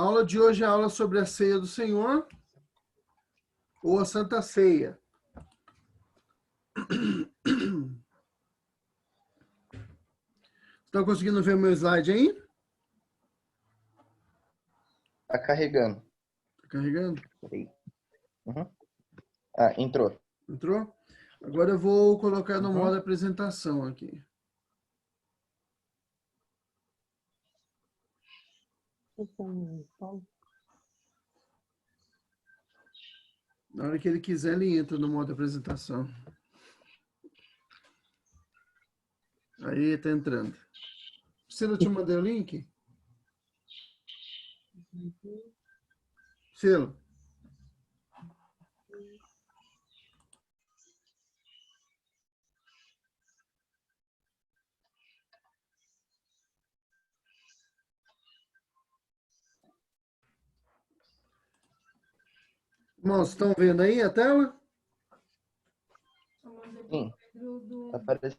A aula de hoje é a aula sobre a ceia do Senhor ou a Santa Ceia. Estão conseguindo ver o meu slide aí? Tá carregando. Tá carregando? Peraí. Uhum. Ah, entrou. Entrou? Agora eu vou colocar no Uhum. modo apresentação aqui. Na hora que ele quiser, ele entra no modo apresentação. Aí, tá entrando. Ciro, eu te mandei o link? Ciro. Irmãos, estão vendo aí a tela? Sim, tá aparecendo.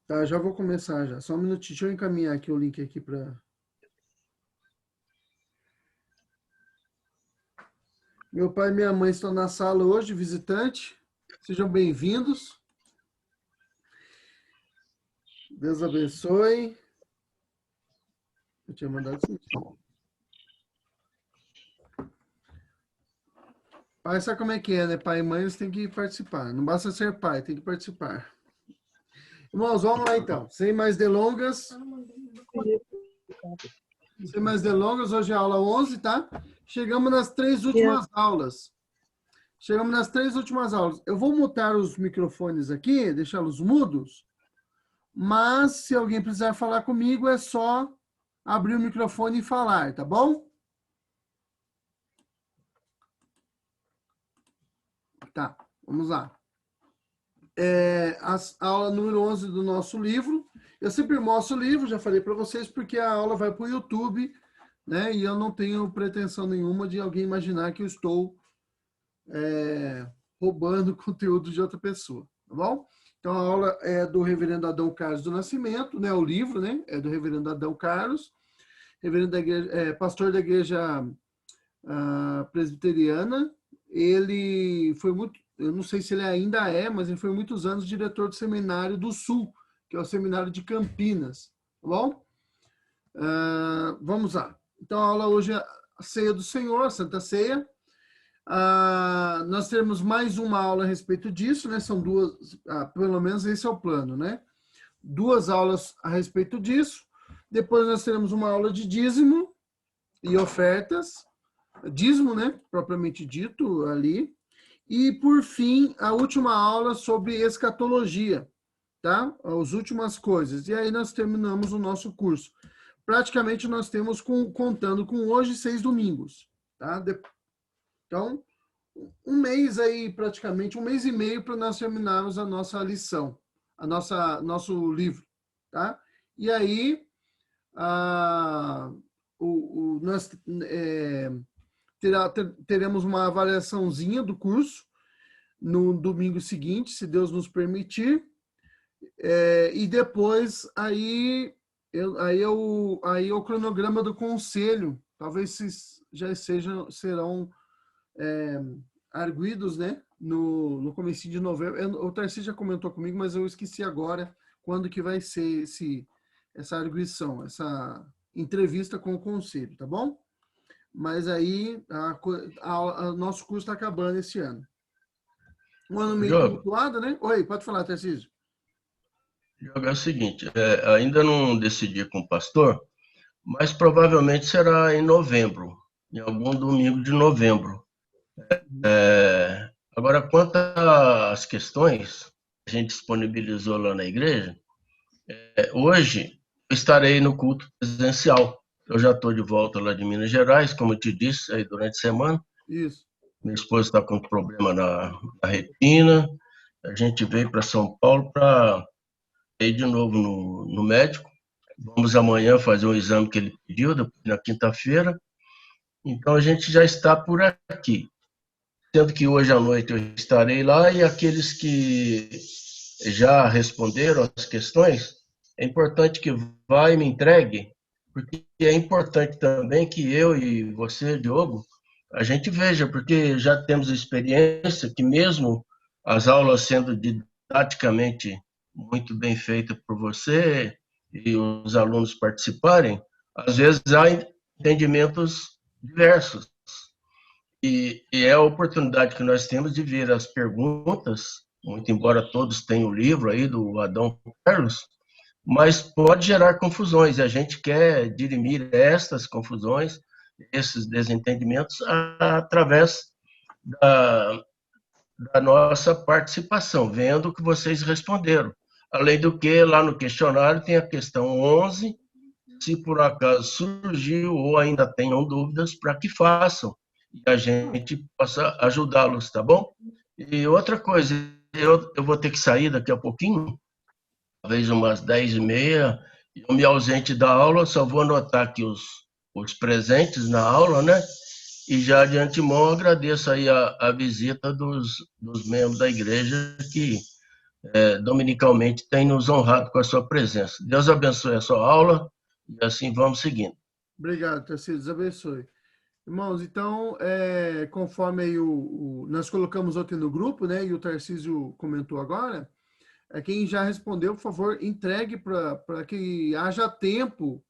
Tá, já vou começar já. Só um minutinho, deixa eu encaminhar aqui o link aqui para... Meu pai e minha mãe estão na sala hoje, visitante. Sejam bem-vindos. Deus abençoe. Eu tinha mandado sim. Pai, sabe como é que é, né? Pai e mãe, eles têm que participar. Não basta ser pai, tem que participar. Irmãos, vamos lá então. Sem mais delongas. Sem mais delongas, hoje é a aula 11, tá? Chegamos nas três últimas aulas. Chegamos nas três últimas aulas. Eu vou mutar os microfones aqui, deixá-los mudos. Mas, se alguém precisar falar comigo, é só abrir o microfone e falar, tá bom? Tá, vamos lá. A aula número 11 do nosso livro. Eu sempre mostro o livro, já falei para vocês, porque a aula vai para o YouTube, né? E eu não tenho pretensão nenhuma de alguém imaginar que eu estou roubando conteúdo de outra pessoa, tá bom? Então, a aula é do reverendo Adão Carlos do Nascimento, né? O livro, né? É do reverendo Adão Carlos, reverendo da igreja, pastor da igreja presbiteriana. Ele foi muito, eu não sei se ele ainda é, mas ele foi muitos anos diretor do Seminário do Sul, que é o Seminário de Campinas, tá bom? Vamos lá. Então, a aula hoje é a Ceia do Senhor, a Santa Ceia. Nós teremos mais uma aula a respeito disso, né? São duas, pelo menos esse é o plano, né? Duas aulas a respeito disso. Depois nós teremos uma aula de dízimo e ofertas, dízimo, né? Propriamente dito ali. E, por fim, a última aula sobre escatologia, tá? As últimas coisas. E aí nós terminamos o nosso curso. Praticamente nós temos, contando com hoje, 6 domingos, tá? Então, um mês aí, praticamente, um mês e meio para nós terminarmos a nossa lição, nosso livro, tá? E aí, nós teremos uma avaliaçãozinha do curso no domingo seguinte, se Deus nos permitir, e depois aí o cronograma do conselho, talvez já serão arguidos, né, no comecinho de novembro. O Tarcísio já comentou comigo, mas eu esqueci agora quando que vai ser essa arguição, essa entrevista com o conselho, tá bom? Mas aí nosso curso está acabando esse ano. Um ano meio tumultuado, né? Oi, pode falar, Tarcísio. É o seguinte, ainda não decidi com o pastor, mas provavelmente será em novembro, em algum domingo de novembro. Agora, quanto às questões que a gente disponibilizou lá na igreja, hoje eu estarei no culto presencial. Eu já estou de volta lá de Minas Gerais, como eu te disse, aí durante a semana. Isso. Minha esposa está com problema na retina. A gente veio para São Paulo para ir de novo no médico. Vamos amanhã fazer um exame que ele pediu, na quinta-feira. Então, a gente já está por aqui. Sendo que hoje à noite eu estarei lá e aqueles que já responderam as questões, é importante que vá e me entregue, porque é importante também que eu e você, Diogo, a gente veja, porque já temos experiência que mesmo as aulas sendo didaticamente muito bem feitas por você e os alunos participarem, às vezes há entendimentos diversos. E é a oportunidade que nós temos de ver as perguntas, muito embora todos tenham o livro aí do Adão Carlos, mas pode gerar confusões, e a gente quer dirimir estas confusões, esses desentendimentos, através da, da nossa participação, vendo o que vocês responderam. Além do que, lá no questionário tem a questão 11, se por acaso surgiu ou ainda tenham dúvidas, para que façam e a gente possa ajudá-los, tá bom? E outra coisa, eu vou ter que sair daqui a pouquinho, talvez umas 10h30, eu me ausente da aula, só vou anotar aqui os presentes na aula, né? E já de antemão agradeço aí a visita dos membros da igreja que dominicalmente têm nos honrado com a sua presença. Deus abençoe a sua aula e assim vamos seguindo. Obrigado, Tarcísio. Deus abençoe. Irmãos, então, conforme aí nós colocamos ontem no grupo, né, e o Tarcísio comentou agora, quem já respondeu, por favor, entregue para que haja tempo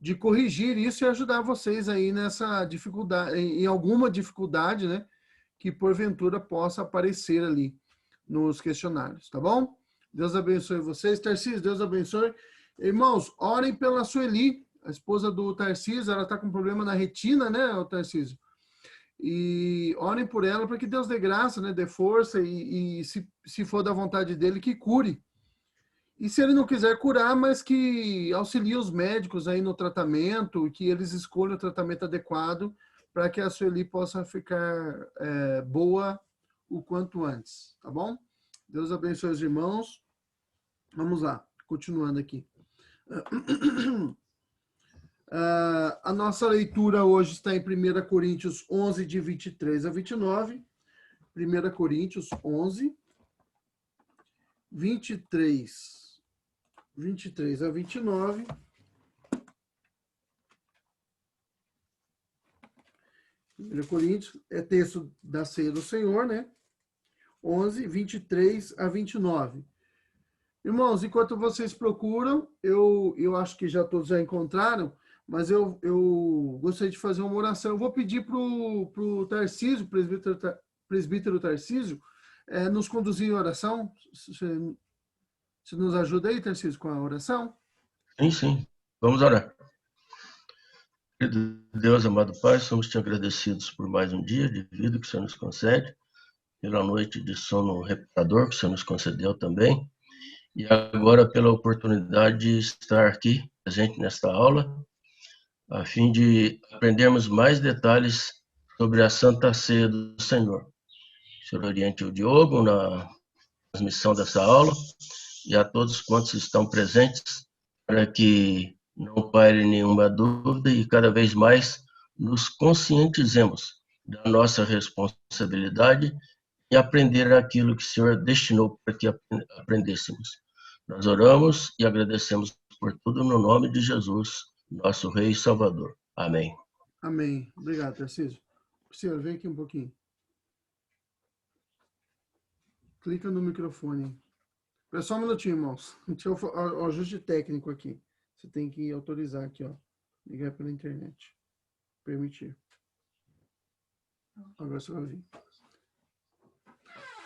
de corrigir isso e ajudar vocês aí nessa dificuldade, em alguma dificuldade, né, que porventura possa aparecer ali nos questionários, tá bom? Deus abençoe vocês. Tarcísio, Deus abençoe. Irmãos, orem pela Sueli, a esposa do Tarcísio, ela está com problema na retina, né, o Tarcísio? E orem por ela para que Deus dê graça, né, dê força e se for da vontade dele, que cure. E se ele não quiser curar, mas que auxilie os médicos aí no tratamento, que eles escolham o tratamento adequado para que a Sueli possa ficar boa o quanto antes, tá bom? Deus abençoe os irmãos. Vamos lá, continuando aqui. A nossa leitura hoje está em 1 Coríntios 11, de 23 a 29. 1 Coríntios 11, 23 a 29. Primeira Coríntios é texto da Ceia do Senhor, né? 11, 23 a 29. Irmãos, enquanto vocês procuram, eu acho que já todos já encontraram, mas eu gostaria de fazer uma oração. Eu vou pedir para o Tarcísio, presbítero Tarcísio, nos conduzir em oração. Você nos ajuda aí, Tarcísio, com a oração? Sim. Vamos orar. Querido Deus, amado Pai, somos te agradecidos por mais um dia de vida que o Senhor nos concede, pela noite de sono reparador que o Senhor nos concedeu também, e agora pela oportunidade de estar aqui presente nesta aula, a fim de aprendermos mais detalhes sobre a Santa Ceia do Senhor. O Senhor oriente o Diogo na transmissão dessa aula e a todos quantos estão presentes, para que não paire nenhuma dúvida e cada vez mais nos conscientizemos da nossa responsabilidade e aprender aquilo que o Senhor destinou para que aprendêssemos. Nós oramos e agradecemos por tudo no nome de Jesus, nosso Rei e Salvador. Amém. Amém. Obrigado, Tarcísio. Senhor, vem aqui um pouquinho. Clica no microfone. Espera só um minutinho, irmãos. Deixa eu o ajuste técnico aqui. Você tem que autorizar aqui, ó. Ligar pela internet. Permitir. Agora você vai vir.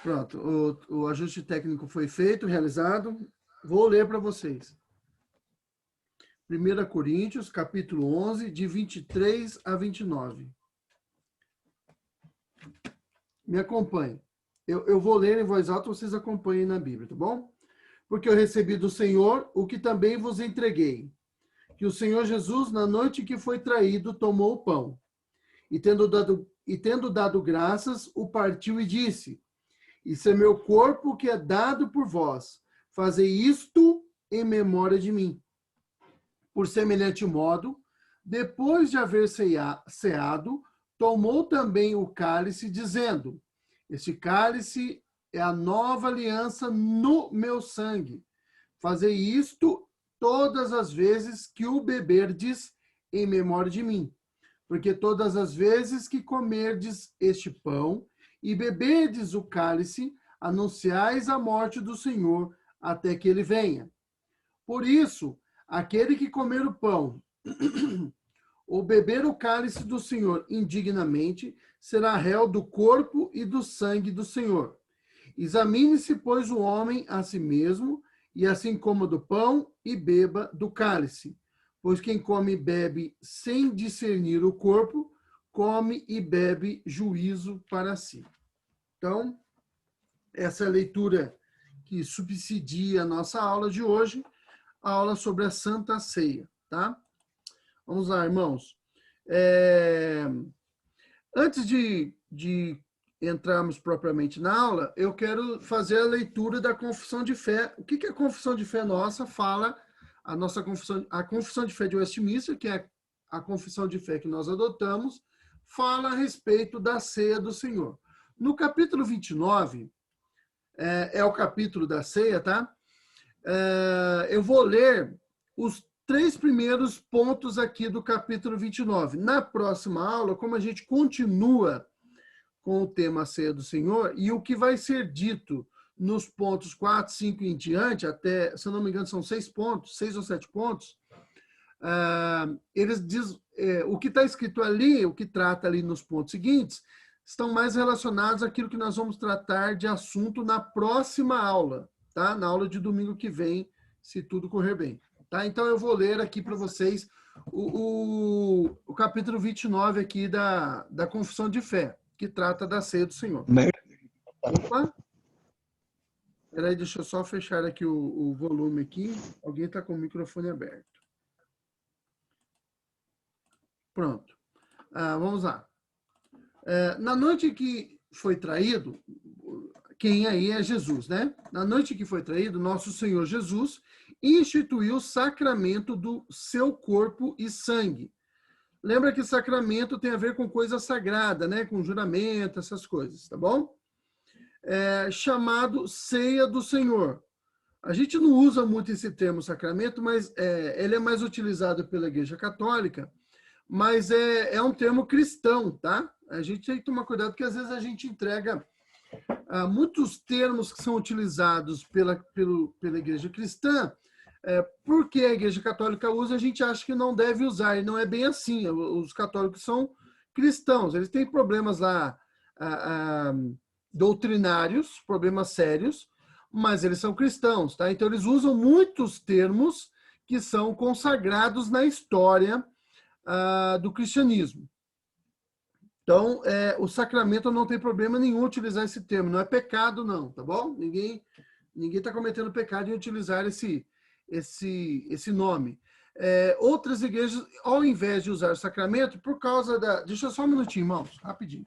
Pronto. O ajuste técnico foi feito, realizado. Vou ler para vocês. 1 Coríntios, capítulo 11, de 23 a 29. Me acompanhe. Eu vou ler em voz alta, vocês acompanhem na Bíblia, tá bom? Porque eu recebi do Senhor o que também vos entreguei. Que o Senhor Jesus, na noite que foi traído, tomou o pão. E tendo dado graças, o partiu e disse: Isso é meu corpo que é dado por vós. Fazei isto em memória de mim. Por semelhante modo, depois de haver ceado, tomou também o cálice, dizendo: Este cálice é a nova aliança no meu sangue. Fazei isto todas as vezes que o beberdes em memória de mim. Porque todas as vezes que comerdes este pão e beberdes o cálice, anunciais a morte do Senhor até que ele venha. Por isso, aquele que comer o pão ou beber o cálice do Senhor indignamente, será réu do corpo e do sangue do Senhor. Examine-se, pois, o homem a si mesmo, e assim coma do pão e beba do cálice. Pois quem come e bebe sem discernir o corpo, come e bebe juízo para si. Então, essa é a leitura que subsidia a nossa aula de hoje, a aula sobre a Santa Ceia, tá? Vamos lá, irmãos. Antes de entrarmos propriamente na aula, eu quero fazer a leitura da confissão de fé. O que a confissão de fé nossa fala? A confissão de fé de Westminster, que é a confissão de fé que nós adotamos, fala a respeito da ceia do Senhor. No capítulo 29, é o capítulo da ceia, tá? Eu vou ler os 3 primeiros pontos aqui do capítulo 29. Na próxima aula, como a gente continua com o tema Ceia do Senhor, e o que vai ser dito nos pontos 4, 5 e em diante, até, se eu não me engano, são 6 pontos, 6 ou 7 pontos, eles diz, o que está escrito ali, o que trata ali nos pontos seguintes, estão mais relacionados àquilo que nós vamos tratar de assunto na próxima aula, tá? Na aula de domingo que vem, se tudo correr bem. Tá? Então, eu vou ler aqui para vocês o capítulo 29 aqui da Confissão de Fé, que trata da ceia do Senhor. Opa! Peraí, deixa eu só fechar aqui o volume aqui. Alguém está com o microfone aberto. Pronto. Vamos lá. Na noite que foi traído, quem aí é Jesus, né? Na noite que foi traído, nosso Senhor Jesus instituiu o sacramento do seu corpo e sangue. Lembra que sacramento tem a ver com coisa sagrada, né? Com juramento, essas coisas, tá bom? Chamado ceia do Senhor. A gente não usa muito esse termo sacramento, mas ele é mais utilizado pela Igreja Católica, mas é um termo cristão, tá? A gente tem que tomar cuidado, porque às vezes a gente entrega muitos termos que são utilizados pela Igreja Cristã, porque a Igreja Católica usa, a gente acha que não deve usar, e não é bem assim. Os católicos são cristãos, eles têm problemas lá doutrinários, problemas sérios, mas eles são cristãos, tá? Então eles usam muitos termos que são consagrados na história do cristianismo. Então, o sacramento não tem problema nenhum utilizar esse termo, não é pecado não, tá bom? Ninguém está cometendo pecado em utilizar esse nome. Outras igrejas, ao invés de usar o sacramento, por causa da... Deixa só um minutinho, irmãos, rapidinho.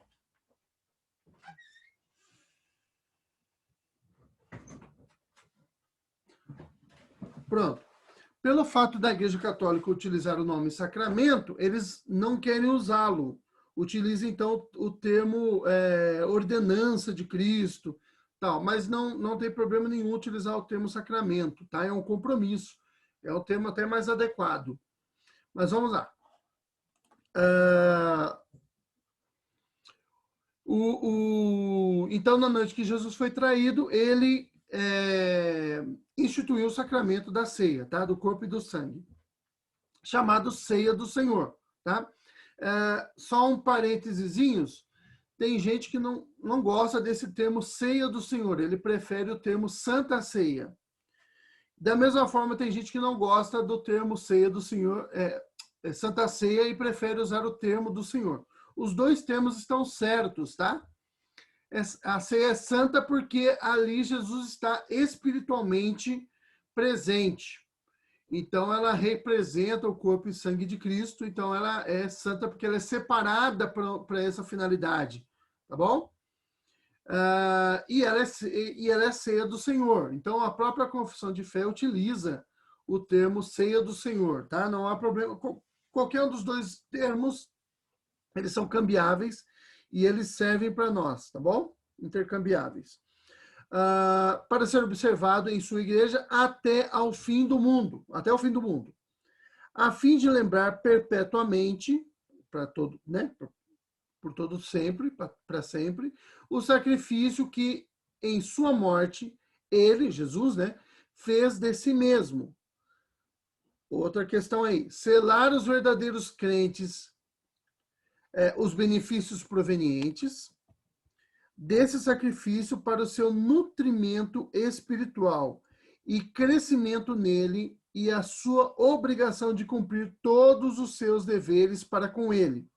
Pronto. Pelo fato da Igreja Católica utilizar o nome sacramento, eles não querem usá-lo. Utiliza, então, o termo ordenança de Cristo, tal, mas não tem problema nenhum utilizar o termo sacramento, tá? É um compromisso. É o termo até mais adequado. Mas vamos lá. Então, na noite que Jesus foi traído, ele instituiu o sacramento da ceia, tá? Do corpo e do sangue, chamado Ceia do Senhor, tá? Só um parênteses, tem gente que não gosta desse termo Ceia do Senhor, ele prefere o termo Santa Ceia. Da mesma forma, tem gente que não gosta do termo Ceia do Senhor, Santa Ceia, e prefere usar o termo do Senhor. Os dois termos estão certos, tá? A ceia é santa porque ali Jesus está espiritualmente presente. Então, ela representa o corpo e sangue de Cristo. Então, ela é santa porque ela é separada para essa finalidade. Tá bom? E ela é ceia do Senhor. Então, a própria confissão de fé utiliza o termo ceia do Senhor. Tá? Não há problema. Qualquer um dos dois termos, eles são cambiáveis e eles servem para nós. Tá bom? Intercambiáveis. para ser observado em sua igreja até ao fim do mundo, a fim de lembrar perpetuamente, para todo, né, por todo sempre, para sempre, o sacrifício que em sua morte ele, Jesus, né, fez de si mesmo. Outra questão aí, selar os verdadeiros crentes, os benefícios provenientes desse sacrifício para o seu nutrimento espiritual e crescimento nele e a sua obrigação de cumprir todos os seus deveres para com ele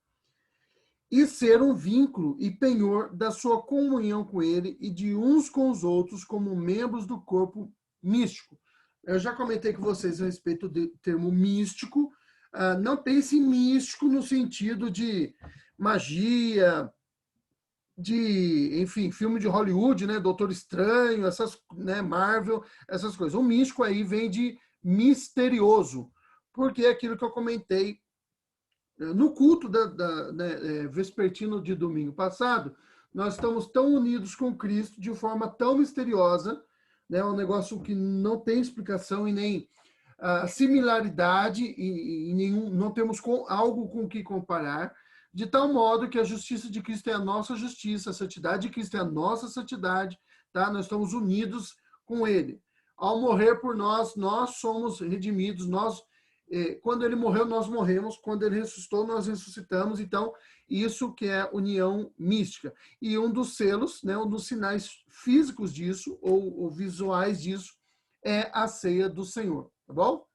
e ser um vínculo e penhor da sua comunhão com ele e de uns com os outros como membros do corpo místico. Eu já comentei com vocês a respeito do termo místico. Não pense em místico no sentido de magia, de, enfim, filme de Hollywood, né, Doutor Estranho, essas, né, Marvel, essas coisas. O místico aí vem de misterioso, porque é aquilo que eu comentei no culto vespertino de domingo passado. Nós estamos tão unidos com Cristo de forma tão misteriosa, né, um negócio que não tem explicação e nem similaridade e nenhum, não temos algo com o que comparar, de tal modo que a justiça de Cristo é a nossa justiça, a santidade de Cristo é a nossa santidade, tá? Nós estamos unidos com Ele. Ao morrer por nós, nós somos redimidos, quando Ele morreu, nós morremos, quando Ele ressuscitou, nós ressuscitamos, então, isso que é união mística. E um dos selos, né, um dos sinais físicos disso, ou visuais disso, é a ceia do Senhor, tá bom?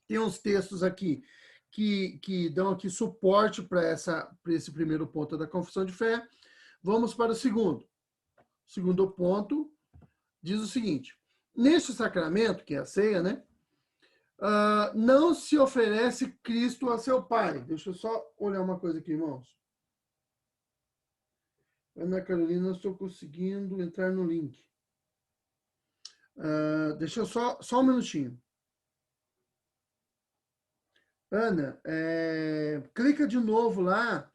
Tem uns textos aqui que dão aqui suporte para esse primeiro ponto da confissão de fé. Vamos para o segundo. O segundo ponto diz o seguinte: neste sacramento, que é a ceia, né, não se oferece Cristo a seu Pai. Deixa eu só olhar uma coisa aqui, irmãos. Ana Carolina, não estou conseguindo entrar no link. Deixa eu só um minutinho. Ana, clica de novo lá.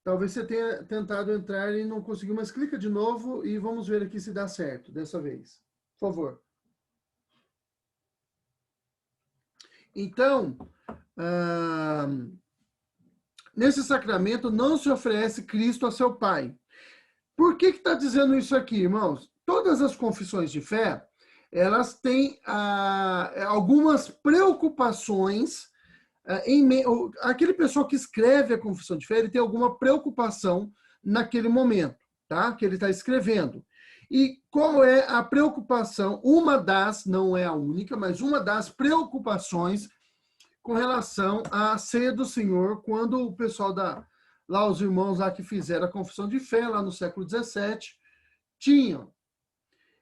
Talvez você tenha tentado entrar e não conseguiu, mas clica de novo e vamos ver aqui se dá certo dessa vez. Por favor. Então, nesse sacramento não se oferece Cristo a seu Pai. Por que está dizendo isso aqui, irmãos? Todas as confissões de fé, elas têm algumas preocupações. Aquele pessoa que escreve a confissão de fé, ele tem alguma preocupação naquele momento, tá? Que ele está escrevendo. E qual é a preocupação? Uma das, não é a única, mas uma das preocupações com relação à ceia do Senhor, quando o pessoal lá, os irmãos lá que fizeram a confissão de fé, lá no século XVII,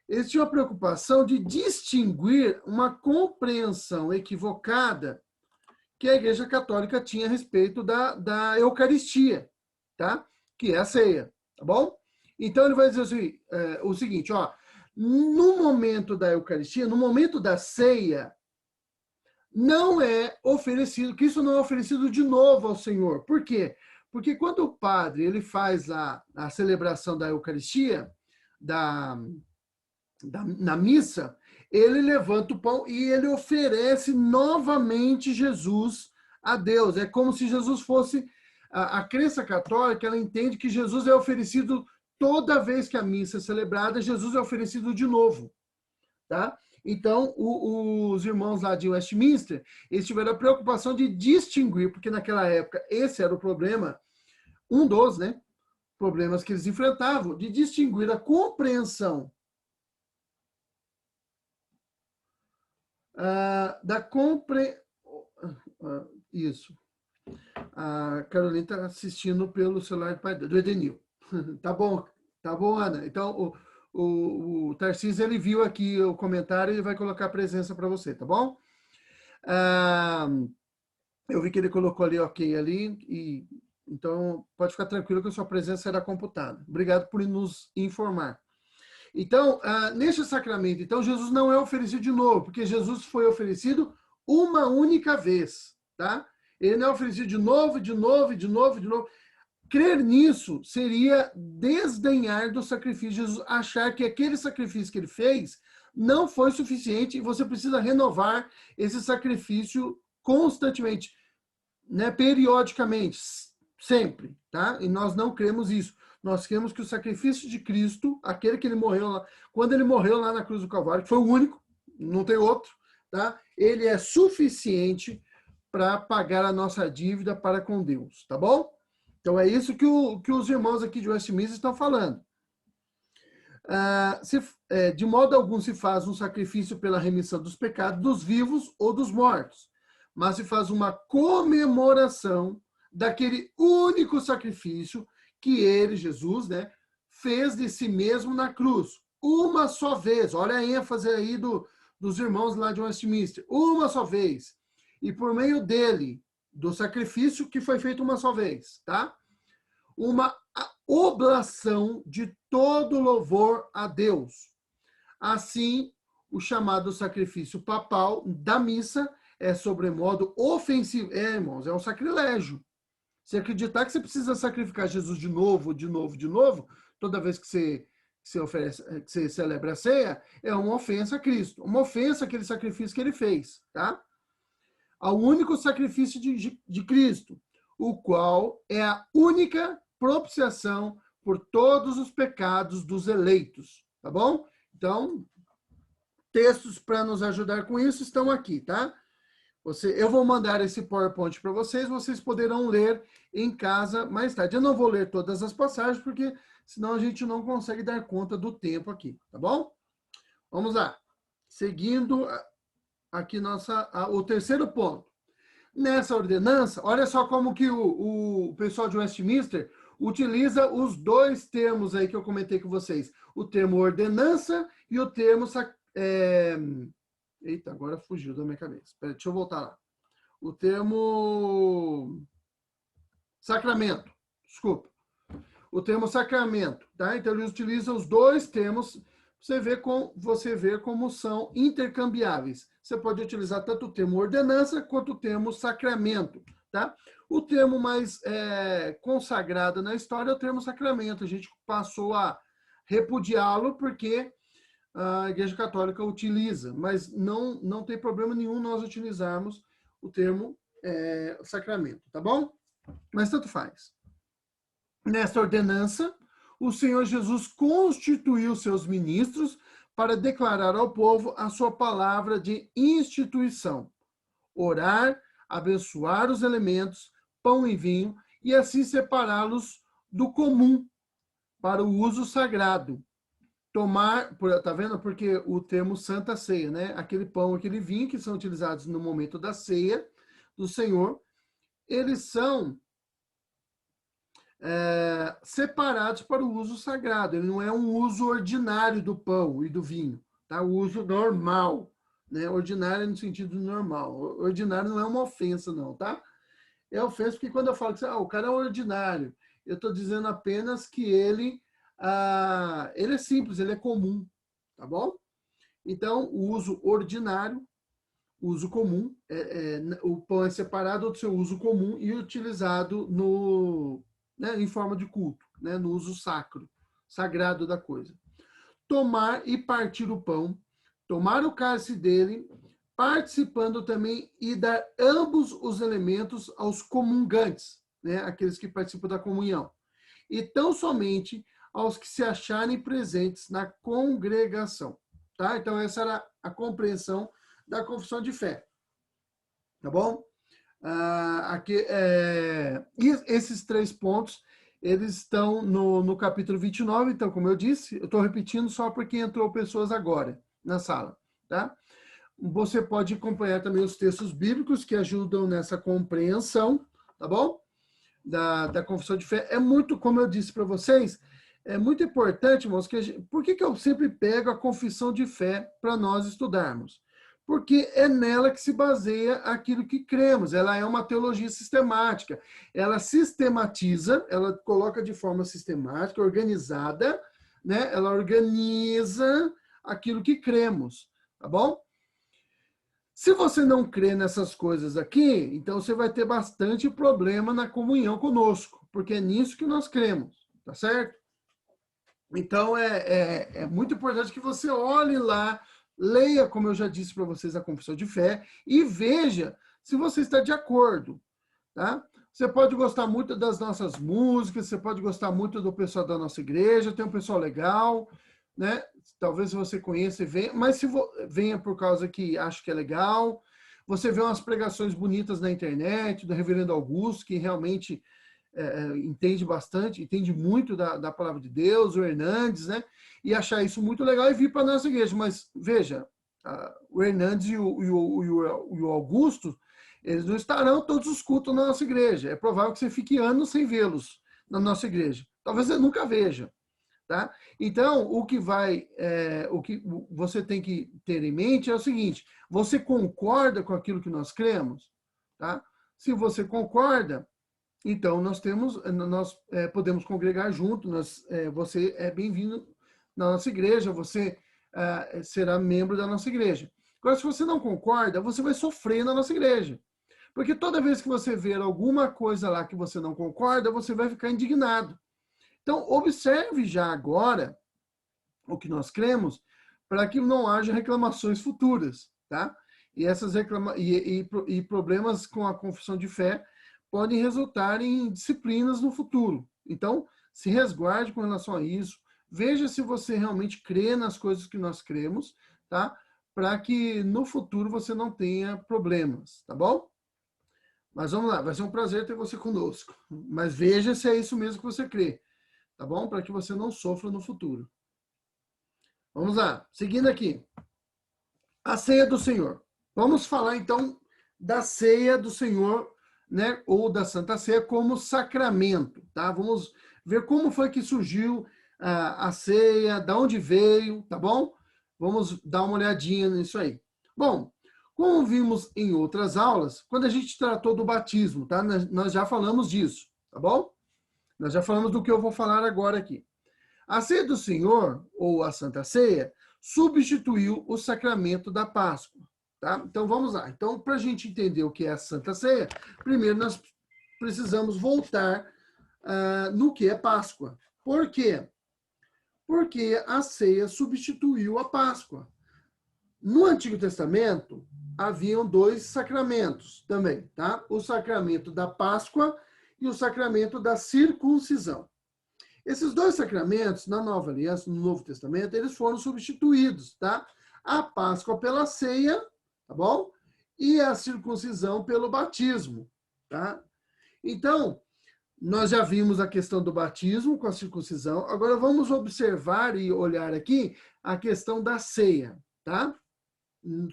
eles tinham a preocupação de distinguir uma compreensão equivocada que a Igreja Católica tinha a respeito da Eucaristia, tá? Que é a ceia, tá bom? Então ele vai dizer assim, o seguinte, ó, no momento da Eucaristia, no momento da ceia, não é oferecido, que isso não é oferecido de novo ao Senhor. Por quê? Porque quando o padre ele faz a celebração da Eucaristia, na missa, ele levanta o pão e ele oferece novamente Jesus a Deus. É como se Jesus fosse... A crença católica, ela entende que Jesus é oferecido toda vez que a missa é celebrada, Jesus é oferecido de novo, tá? Então, os irmãos lá de Westminster, eles tiveram a preocupação de distinguir, porque naquela época esse era o problema, um dos, né, problemas que eles enfrentavam, de distinguir a compreensão isso. A Carolina está assistindo pelo celular do Edenil. Tá bom, Ana. Então, o Tarcísio, ele viu aqui o comentário e ele vai colocar a presença para você, tá bom? Eu vi que ele colocou ali ok ali, então pode ficar tranquilo que a sua presença será computada. Obrigado por nos informar. Então, neste sacramento, então, Jesus não é oferecido de novo, porque Jesus foi oferecido uma única vez, tá? Ele não é oferecido de novo. crer nisso seria desdenhar do sacrifício de Jesus, achar que aquele sacrifício que ele fez não foi suficiente e você precisa renovar esse sacrifício constantemente, né, periodicamente, sempre, tá? E nós não cremos isso. Nós cremos que o sacrifício de Cristo, aquele que ele morreu lá, quando ele morreu lá na cruz do Calvário, que foi o único, não tem outro, tá? Ele é suficiente para pagar a nossa dívida para com Deus, tá bom? Então é isso que os irmãos aqui de Westminster estão falando. De modo algum se faz um sacrifício pela remissão dos pecados dos vivos ou dos mortos, mas se faz uma comemoração daquele único sacrifício que ele, Jesus, né, fez de si mesmo na cruz, uma só vez. Olha a ênfase aí dos irmãos lá de Westminster, uma só vez. E por meio dele, do sacrifício que foi feito uma só vez, tá? Uma oblação de todo louvor a Deus. Assim, o chamado sacrifício papal da missa é sobremodo ofensivo. Irmãos, é um sacrilégio. Você acreditar que você precisa sacrificar Jesus de novo, toda vez que você oferece, que você celebra a ceia, é uma ofensa a Cristo, uma ofensa àquele sacrifício que ele fez, tá? Ao único sacrifício de Cristo, o qual é a única propiciação por todos os pecados dos eleitos, tá bom? Então, textos para nos ajudar com isso estão aqui, tá? Eu vou mandar esse PowerPoint para vocês poderão ler em casa mais tarde. Eu não vou ler todas as passagens, porque senão a gente não consegue dar conta do tempo aqui, tá bom? Vamos lá. Seguindo aqui o terceiro ponto. Nessa ordenança, olha só como que o pessoal de Westminster utiliza os dois termos aí que eu comentei com vocês. O termo ordenança e o termo... Eita, agora fugiu da minha cabeça. Pera, deixa eu voltar lá. O termo sacramento. Desculpa. O termo sacramento, tá? Então, eles utilizam os dois termos. Você vê como são intercambiáveis. Você pode utilizar tanto o termo ordenança quanto o termo sacramento, tá? O termo mais consagrado na história é o termo sacramento. A gente passou a repudiá-lo porque a Igreja Católica utiliza, mas não tem problema nenhum nós utilizarmos o termo sacramento, tá bom? Mas tanto faz. Nesta ordenança, o Senhor Jesus constituiu seus ministros para declarar ao povo a sua palavra de instituição, orar, abençoar os elementos, pão e vinho, e assim separá-los do comum para o uso sagrado. Tá vendo? Porque o termo Santa Ceia, né? Aquele pão, aquele vinho que são utilizados no momento da ceia do Senhor, eles são separados para o uso sagrado. Ele não é um uso ordinário do pão e do vinho, tá? O uso normal, né? Ordinário no sentido normal. Ordinário não é uma ofensa, não, tá? É ofensa porque quando eu falo que o cara é ordinário, eu estou dizendo apenas que ele é simples, ele é comum, tá bom? Então, o uso ordinário, o uso comum, o pão é separado do seu uso comum e utilizado em forma de culto, né, no uso sagrado da coisa. Tomar e partir o pão, tomar o cálice dele, participando também e dar ambos os elementos aos comungantes, né, aqueles que participam da comunhão, e tão somente aos que se acharem presentes na congregação, tá? Então essa era a compreensão da confissão de fé, tá bom? E esses 3 pontos, eles estão no capítulo 29, então, como eu disse, eu estou repetindo só porque entrou pessoas agora na sala, tá? Você pode acompanhar também os textos bíblicos que ajudam nessa compreensão, tá bom? Da confissão de fé. É muito, como eu disse para vocês, é muito importante, irmãos, por que eu sempre pego a confissão de fé para nós estudarmos? Porque é nela que se baseia aquilo que cremos. Ela é uma teologia sistemática. Ela sistematiza, ela coloca de forma sistemática, organizada, né? Ela organiza aquilo que cremos, tá bom? Se você não crê nessas coisas aqui, então você vai ter bastante problema na comunhão conosco, porque é nisso que nós cremos, tá certo? Então, é muito importante que você olhe lá, leia, como eu já disse para vocês, a confissão de fé e veja se você está de acordo, tá? Você pode gostar muito das nossas músicas, você pode gostar muito do pessoal da nossa igreja, tem um pessoal legal, né? Talvez você conheça e venha, mas se venha por causa que acha que é legal. Você vê umas pregações bonitas na internet, do reverendo Augusto, que realmente entende bastante, entende muito da palavra de Deus, o Hernandes, né? E achar isso muito legal e vir para a nossa igreja. Mas, veja, o Hernandes e o Augusto, eles não estarão todos os cultos na nossa igreja. É provável que você fique anos sem vê-los na nossa igreja. Talvez você nunca veja. Tá? Então, o que você tem que ter em mente é o seguinte: você concorda com aquilo que nós cremos? Tá? Se você concorda, então nós podemos congregar junto, você é bem-vindo na nossa igreja, você será membro da nossa igreja. Agora, se você não concorda, você vai sofrer na nossa igreja. Porque toda vez que você ver alguma coisa lá que você não concorda, você vai ficar indignado. Então, observe já agora o que nós cremos, para que não haja reclamações futuras, tá? E essas e problemas com a confissão de fé podem resultar em disciplinas no futuro. Então, se resguarde com relação a isso, veja se você realmente crê nas coisas que nós cremos, tá? Para que no futuro você não tenha problemas, tá bom? Mas vamos lá, vai ser um prazer ter você conosco. Mas veja se é isso mesmo que você crê. Tá bom? Para que você não sofra no futuro. Vamos lá, seguindo aqui. A ceia do Senhor. Vamos falar então da ceia do Senhor, né? Ou da Santa Ceia como sacramento, tá? Vamos ver como foi que surgiu a ceia, da onde veio, tá bom? Vamos dar uma olhadinha nisso aí. Bom, como vimos em outras aulas, quando a gente tratou do batismo, tá? Nós já falamos disso, tá bom? Nós já falamos do que eu vou falar agora aqui. A ceia do Senhor, ou a Santa Ceia, substituiu o sacramento da Páscoa. Tá? Então, vamos lá. Então, para a gente entender o que é a Santa Ceia, primeiro nós precisamos voltar no que é Páscoa. Por quê? Porque a ceia substituiu a Páscoa. No Antigo Testamento, haviam 2 sacramentos também, tá? O sacramento da Páscoa e o sacramento da circuncisão. Esses 2 sacramentos, na Nova Aliança, no Novo Testamento, eles foram substituídos, tá? A Páscoa pela ceia, tá bom? E a circuncisão pelo batismo, tá? Então, nós já vimos a questão do batismo com a circuncisão. Agora vamos observar e olhar aqui a questão da ceia, tá?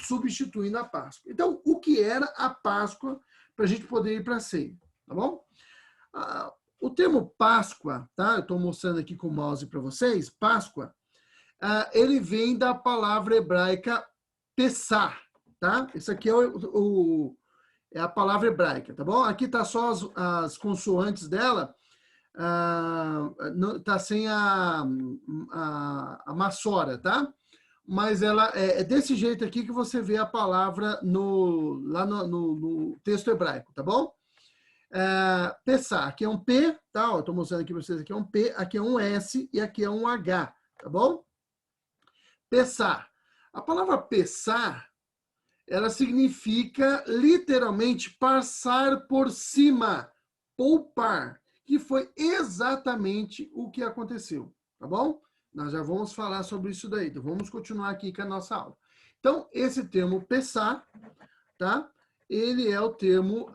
Substituindo a Páscoa. Então, o que era a Páscoa para a gente poder ir para a ceia, tá bom? O termo Páscoa, tá? Eu estou mostrando aqui com o mouse para vocês. Páscoa, ele vem da palavra hebraica Pessah, tá? Isso aqui é a palavra hebraica, tá bom? Aqui tá só as consoantes dela, tá sem a maçora, tá? Mas ela é desse jeito aqui que você vê a palavra lá no texto hebraico, tá bom? Pessah, aqui é um P, tá? Eu estou mostrando aqui para vocês, aqui é um P, aqui é um S e aqui é um H, tá bom? Pessah. A palavra Pessah, ela significa literalmente passar por cima, poupar, que foi exatamente o que aconteceu, tá bom? Nós já vamos falar sobre isso daí, então vamos continuar aqui com a nossa aula. Então, esse termo Pessah, tá? Ele é o termo,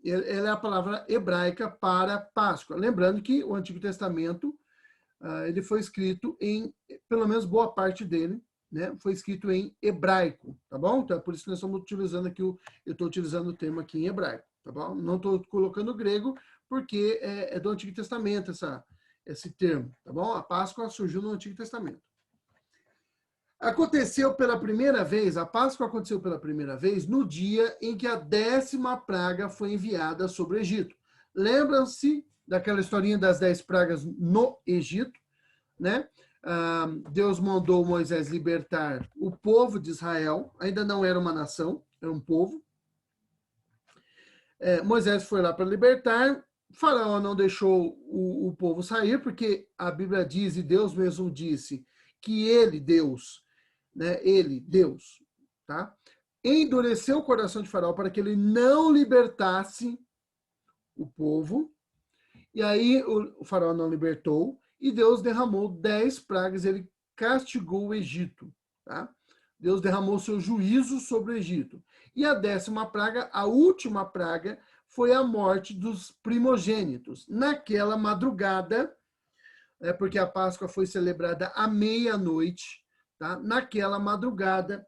ele é a palavra hebraica para Páscoa. Lembrando que o Antigo Testamento, ele foi escrito em, pelo menos boa parte dele, né, foi escrito em hebraico, tá bom? Então, é por isso que nós estamos utilizando aqui, eu estou utilizando o termo aqui em hebraico, tá bom? Não estou colocando grego, porque é do Antigo Testamento esse termo, tá bom? A Páscoa surgiu no Antigo Testamento. Aconteceu pela primeira vez, a Páscoa aconteceu pela primeira vez no dia em que a 10ª praga foi enviada sobre o Egito. Lembram-se daquela historinha das 10 pragas no Egito, né? Deus mandou Moisés libertar o povo de Israel, ainda não era uma nação, era um povo. Moisés foi lá para libertar, Faraó não deixou o povo sair, porque a Bíblia diz, e Deus mesmo disse, que ele, Deus, né, ele, Deus, tá? Endureceu o coração de Faraó para que ele não libertasse o povo, e aí o Faraó não libertou, e Deus derramou 10 pragas, ele castigou o Egito, tá? Deus derramou seu juízo sobre o Egito. E a 10ª praga, a última praga, foi a morte dos primogênitos. Naquela madrugada, porque a Páscoa foi celebrada à meia-noite, tá? Naquela madrugada,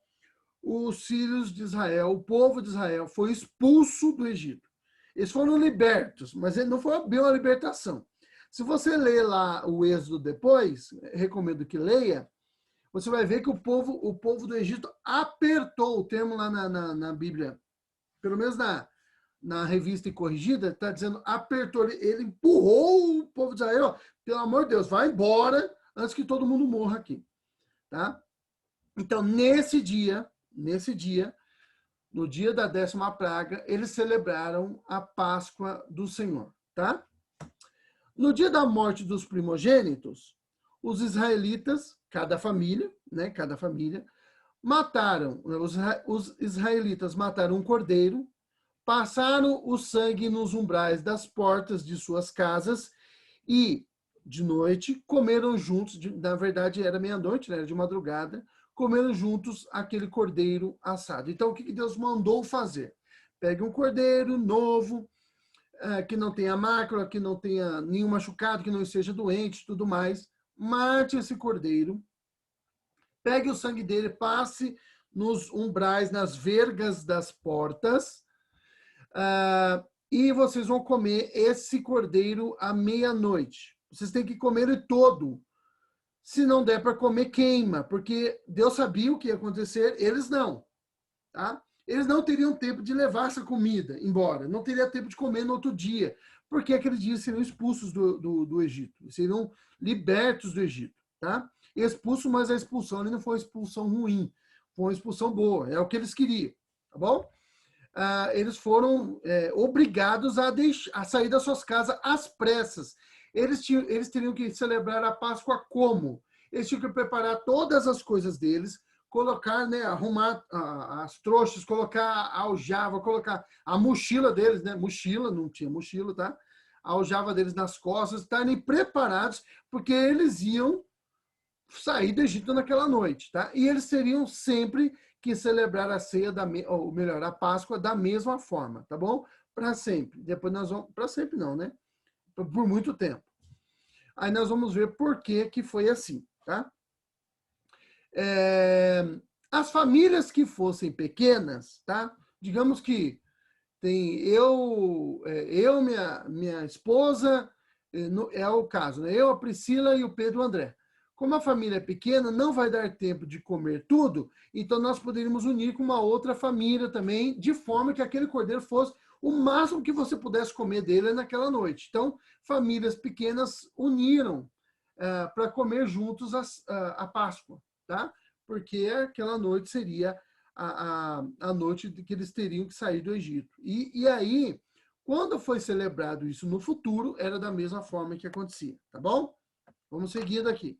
os filhos de Israel, o povo de Israel, foi expulso do Egito. Eles foram libertos, mas não foi bem uma libertação. Se você ler lá o Êxodo depois, recomendo que leia, você vai ver que o povo do Egito apertou, o termo lá na Bíblia, pelo menos na revista e corrigida, está dizendo apertou, ele empurrou o povo de Israel, pelo amor de Deus, vai embora antes que todo mundo morra aqui. Tá? Então, nesse dia, no dia da 10ª praga, eles celebraram a Páscoa do Senhor. Tá? No dia da morte dos primogênitos, os israelitas, cada família, mataram, os israelitas mataram um cordeiro, passaram o sangue nos umbrais das portas de suas casas e, de noite, comeram juntos, na verdade era meia-noite, né, era de madrugada, comeram juntos aquele cordeiro assado. Então, o que Deus mandou fazer? Pegue um cordeiro novo, que não tenha mácula, que não tenha nenhum machucado, que não esteja doente, tudo mais. Mate esse cordeiro, pegue o sangue dele, passe nos umbrais, nas vergas das portas, e vocês vão comer esse cordeiro à meia-noite. Vocês têm que comer ele todo. Se não der para comer, queima, porque Deus sabia o que ia acontecer, eles não. Tá? Eles não teriam tempo de levar essa comida embora, não teria tempo de comer no outro dia, porque aqueles dias seriam expulsos do Egito, seriam libertos do Egito. Tá? Expulso, mas a expulsão ali não foi uma expulsão ruim, foi uma expulsão boa, é o que eles queriam. Tá bom? Eles foram obrigados a sair das suas casas às pressas. Eles teriam que celebrar a Páscoa como? Eles tinham que preparar todas as coisas deles, colocar, né, arrumar as trouxas, colocar a aljava, colocar a mochila deles, né? Mochila, não tinha mochila, tá? A aljava deles nas costas, estarem preparados, porque eles iam sair do Egito naquela noite, tá? E eles teriam sempre que celebrar a ceia, ou melhor, a Páscoa da mesma forma, tá bom? Para sempre. Depois nós vamos... Para sempre não, né? Por muito tempo. Aí nós vamos ver por que foi assim, tá? As famílias que fossem pequenas, tá? Digamos que tem minha esposa, é o caso, né? Eu, a Priscila e o Pedro André. Como a família é pequena, não vai dar tempo de comer tudo, então nós poderíamos unir com uma outra família também, de forma que aquele cordeiro fosse o máximo que você pudesse comer dele naquela noite. Então, famílias pequenas uniram para comer juntos a Páscoa, tá? Porque aquela noite seria a noite que eles teriam que sair do Egito. E aí, quando foi celebrado isso no futuro, era da mesma forma que acontecia, tá bom? Vamos seguir daqui.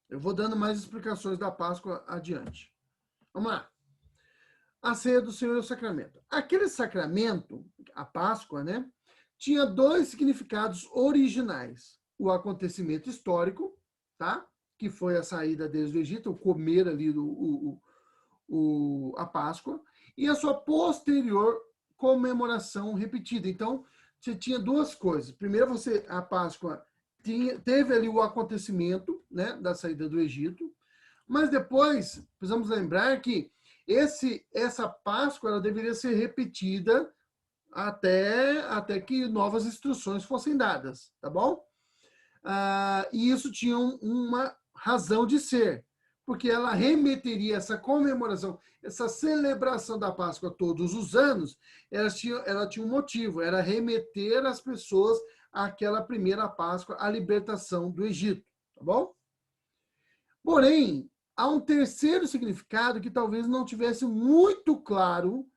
Eu vou dando mais explicações da Páscoa adiante. Vamos lá. A ceia do Senhor e o sacramento. Aquele sacramento, a Páscoa, né, tinha 2 significados originais. O acontecimento histórico, tá? Que foi a saída deles do Egito, o comer ali a Páscoa, e a sua posterior comemoração repetida. Então, você tinha 2 coisas. Primeiro, a Páscoa teve ali o acontecimento, né, da saída do Egito, mas depois, precisamos lembrar que essa Páscoa ela deveria ser repetida até que novas instruções fossem dadas, tá bom? E isso tinha uma razão de ser, porque ela remeteria essa comemoração, essa celebração da Páscoa todos os anos, ela tinha um motivo, era remeter as pessoas àquela primeira Páscoa, a libertação do Egito, tá bom? Porém, há um terceiro significado que talvez não tivesse muito claro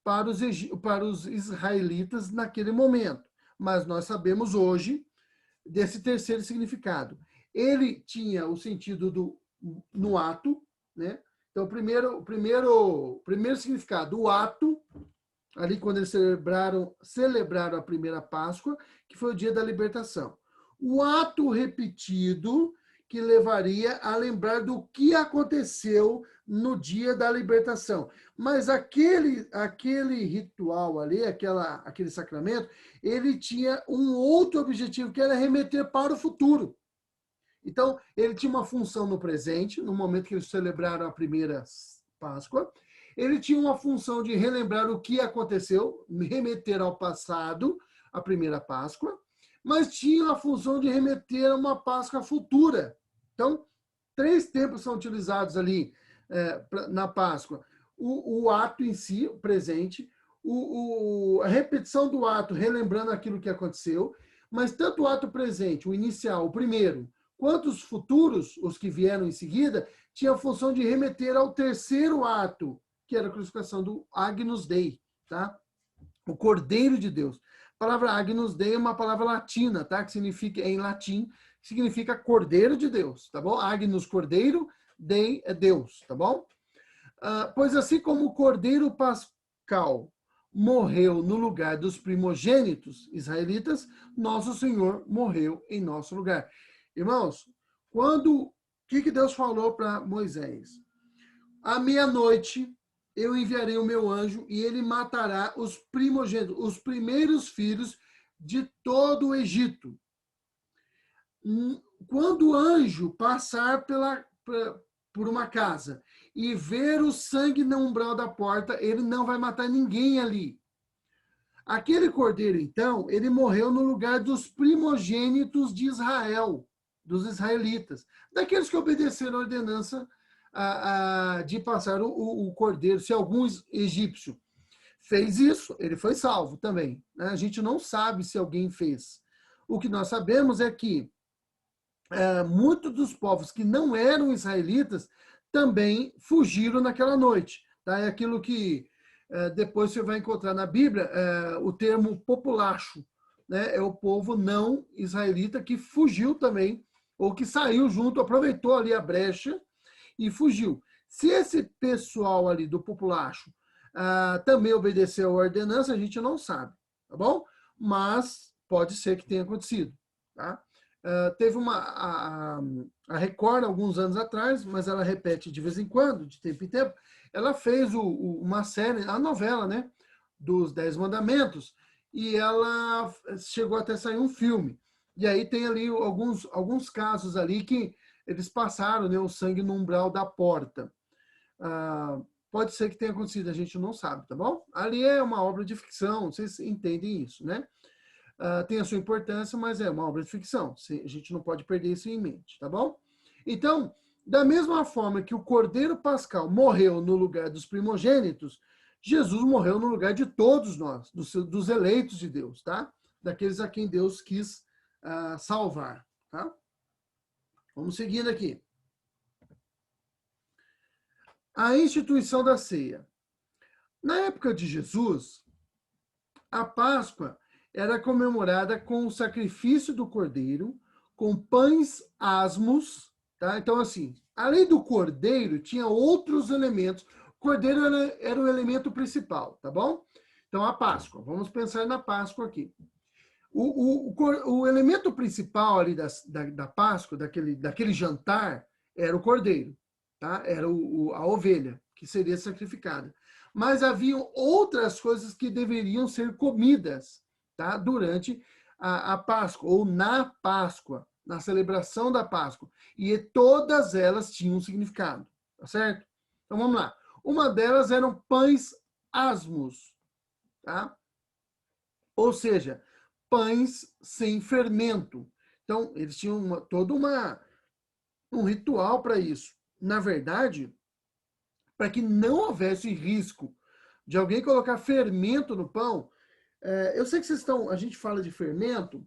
para os israelitas naquele momento, mas nós sabemos hoje desse terceiro significado. Ele tinha o sentido no ato, né? Então, o primeiro significado, o ato, ali quando eles celebraram a primeira Páscoa, que foi o dia da libertação. O ato repetido que levaria a lembrar do que aconteceu no dia da libertação. Mas aquele ritual ali, aquele sacramento, ele tinha um outro objetivo, que era remeter para o futuro. Então, ele tinha uma função no presente, no momento que eles celebraram a primeira Páscoa. Ele tinha uma função de relembrar o que aconteceu, remeter ao passado, a primeira Páscoa, mas tinha a função de remeter a uma Páscoa futura. Então, 3 tempos são utilizados ali na Páscoa. O ato em si, o presente, a repetição do ato, relembrando aquilo que aconteceu, mas tanto o ato presente, o inicial, o primeiro, quanto os futuros, os que vieram em seguida, tinha a função de remeter ao terceiro ato, que era a crucificação do Agnus Dei, tá? O Cordeiro de Deus. A palavra Agnus Dei é uma palavra latina, tá? Que significa, em latim, significa Cordeiro de Deus, tá bom? Agnus, Cordeiro, Dei é Deus, tá bom? Pois assim como o Cordeiro Pascal morreu no lugar dos primogênitos israelitas, nosso Senhor morreu em nosso lugar. Irmãos, o que Deus falou para Moisés? À meia-noite eu enviarei o meu anjo e ele matará os primogênitos, os primeiros filhos de todo o Egito. Quando o anjo passar por uma casa e ver o sangue no umbral da porta, ele não vai matar ninguém ali. Aquele cordeiro, então, ele morreu no lugar dos primogênitos de Israel, dos israelitas, daqueles que obedeceram a ordenança de passar o cordeiro. Se algum egípcio fez isso, ele foi salvo também, né? A gente não sabe se alguém fez. O que nós sabemos é que muitos dos povos que não eram israelitas também fugiram naquela noite. Tá? É aquilo que depois você vai encontrar na Bíblia, o termo populacho, né? É o povo não israelita que fugiu também, ou que saiu junto, aproveitou ali a brecha e fugiu. Se esse pessoal ali do populacho também obedeceu a ordenança, a gente não sabe, tá bom? Mas pode ser que tenha acontecido, tá? Teve a Record, alguns anos atrás, mas ela repete de vez em quando, de tempo em tempo, ela fez uma série, a novela, né, dos 10 Mandamentos, e ela chegou até sair um filme. E aí tem ali alguns casos ali que eles passaram, né, o sangue no umbral da porta. Pode ser que tenha acontecido, a gente não sabe, tá bom? Ali é uma obra de ficção, vocês entendem isso, né? Tem a sua importância, mas é uma obra de ficção. A gente não pode perder isso em mente, tá bom? Então, da mesma forma que o Cordeiro Pascal morreu no lugar dos primogênitos, Jesus morreu no lugar de todos nós, dos eleitos de Deus, tá? Daqueles a quem Deus quis salvar, tá? Vamos seguindo aqui. A instituição da ceia. Na época de Jesus, a Páscoa era comemorada com o sacrifício do cordeiro, com pães asmos, tá? Então, assim, além do cordeiro, tinha outros elementos. O cordeiro era o elemento principal, tá bom? Então, a Páscoa. Vamos pensar na Páscoa aqui. O elemento principal ali da Páscoa, daquele jantar, era o cordeiro, tá? Era a ovelha, que seria sacrificada. Mas haviam outras coisas que deveriam ser comidas, tá? Durante a Páscoa, ou na Páscoa, na celebração da Páscoa. E todas elas tinham um significado, tá certo? Então vamos lá. Uma delas eram pães asmos, tá? Ou seja, pães sem fermento. Então, eles tinham todo um ritual para isso. Na verdade, para que não houvesse risco de alguém colocar fermento no pão. Eu sei que a gente fala de fermento,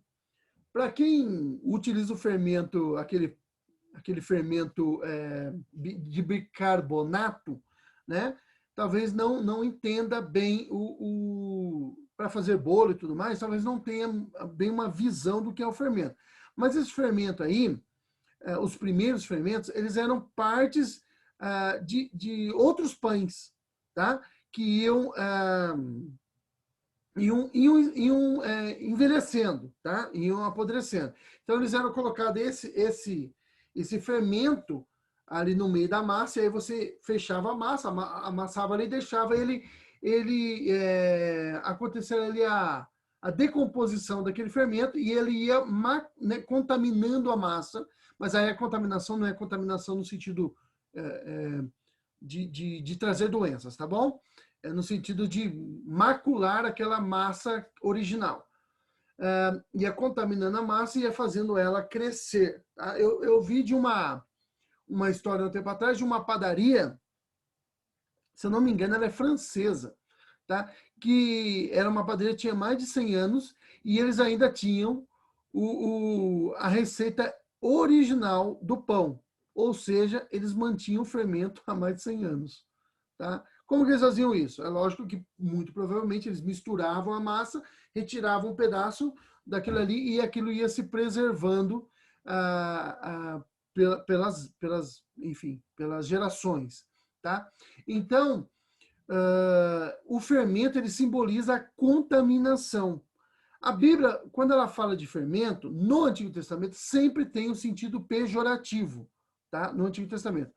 para quem utiliza o fermento, aquele fermento de bicarbonato, né? Talvez não entenda bem para fazer bolo e tudo mais, talvez não tenha bem uma visão do que é o fermento. Mas esse fermento aí, os primeiros fermentos, eles eram partes de outros pães, tá? Que iam envelhecendo, tá? Iam apodrecendo. Então, eles eram colocados esse fermento ali no meio da massa, e aí você fechava a massa, amassava ali e deixava ele acontecer ali a decomposição daquele fermento, e ele ia contaminando a massa, mas aí a contaminação não é contaminação no sentido de trazer doenças, tá bom? É no sentido de macular aquela massa original. Ia contaminando a massa e ia fazendo ela crescer. Tá? Eu vi de uma história um tempo atrás de uma padaria, se eu não me engano, ela é francesa, tá? Que era uma padaria que tinha mais de 100 anos e eles ainda tinham a receita original do pão. Ou seja, eles mantinham o fermento há mais de 100 anos. Tá? Como que eles faziam isso? É lógico que, muito provavelmente, eles misturavam a massa, retiravam um pedaço daquilo ali e aquilo ia se preservando pelas gerações. Tá? Então, o fermento ele simboliza a contaminação. A Bíblia, quando ela fala de fermento, no Antigo Testamento, sempre tem um sentido pejorativo, tá? No Antigo Testamento.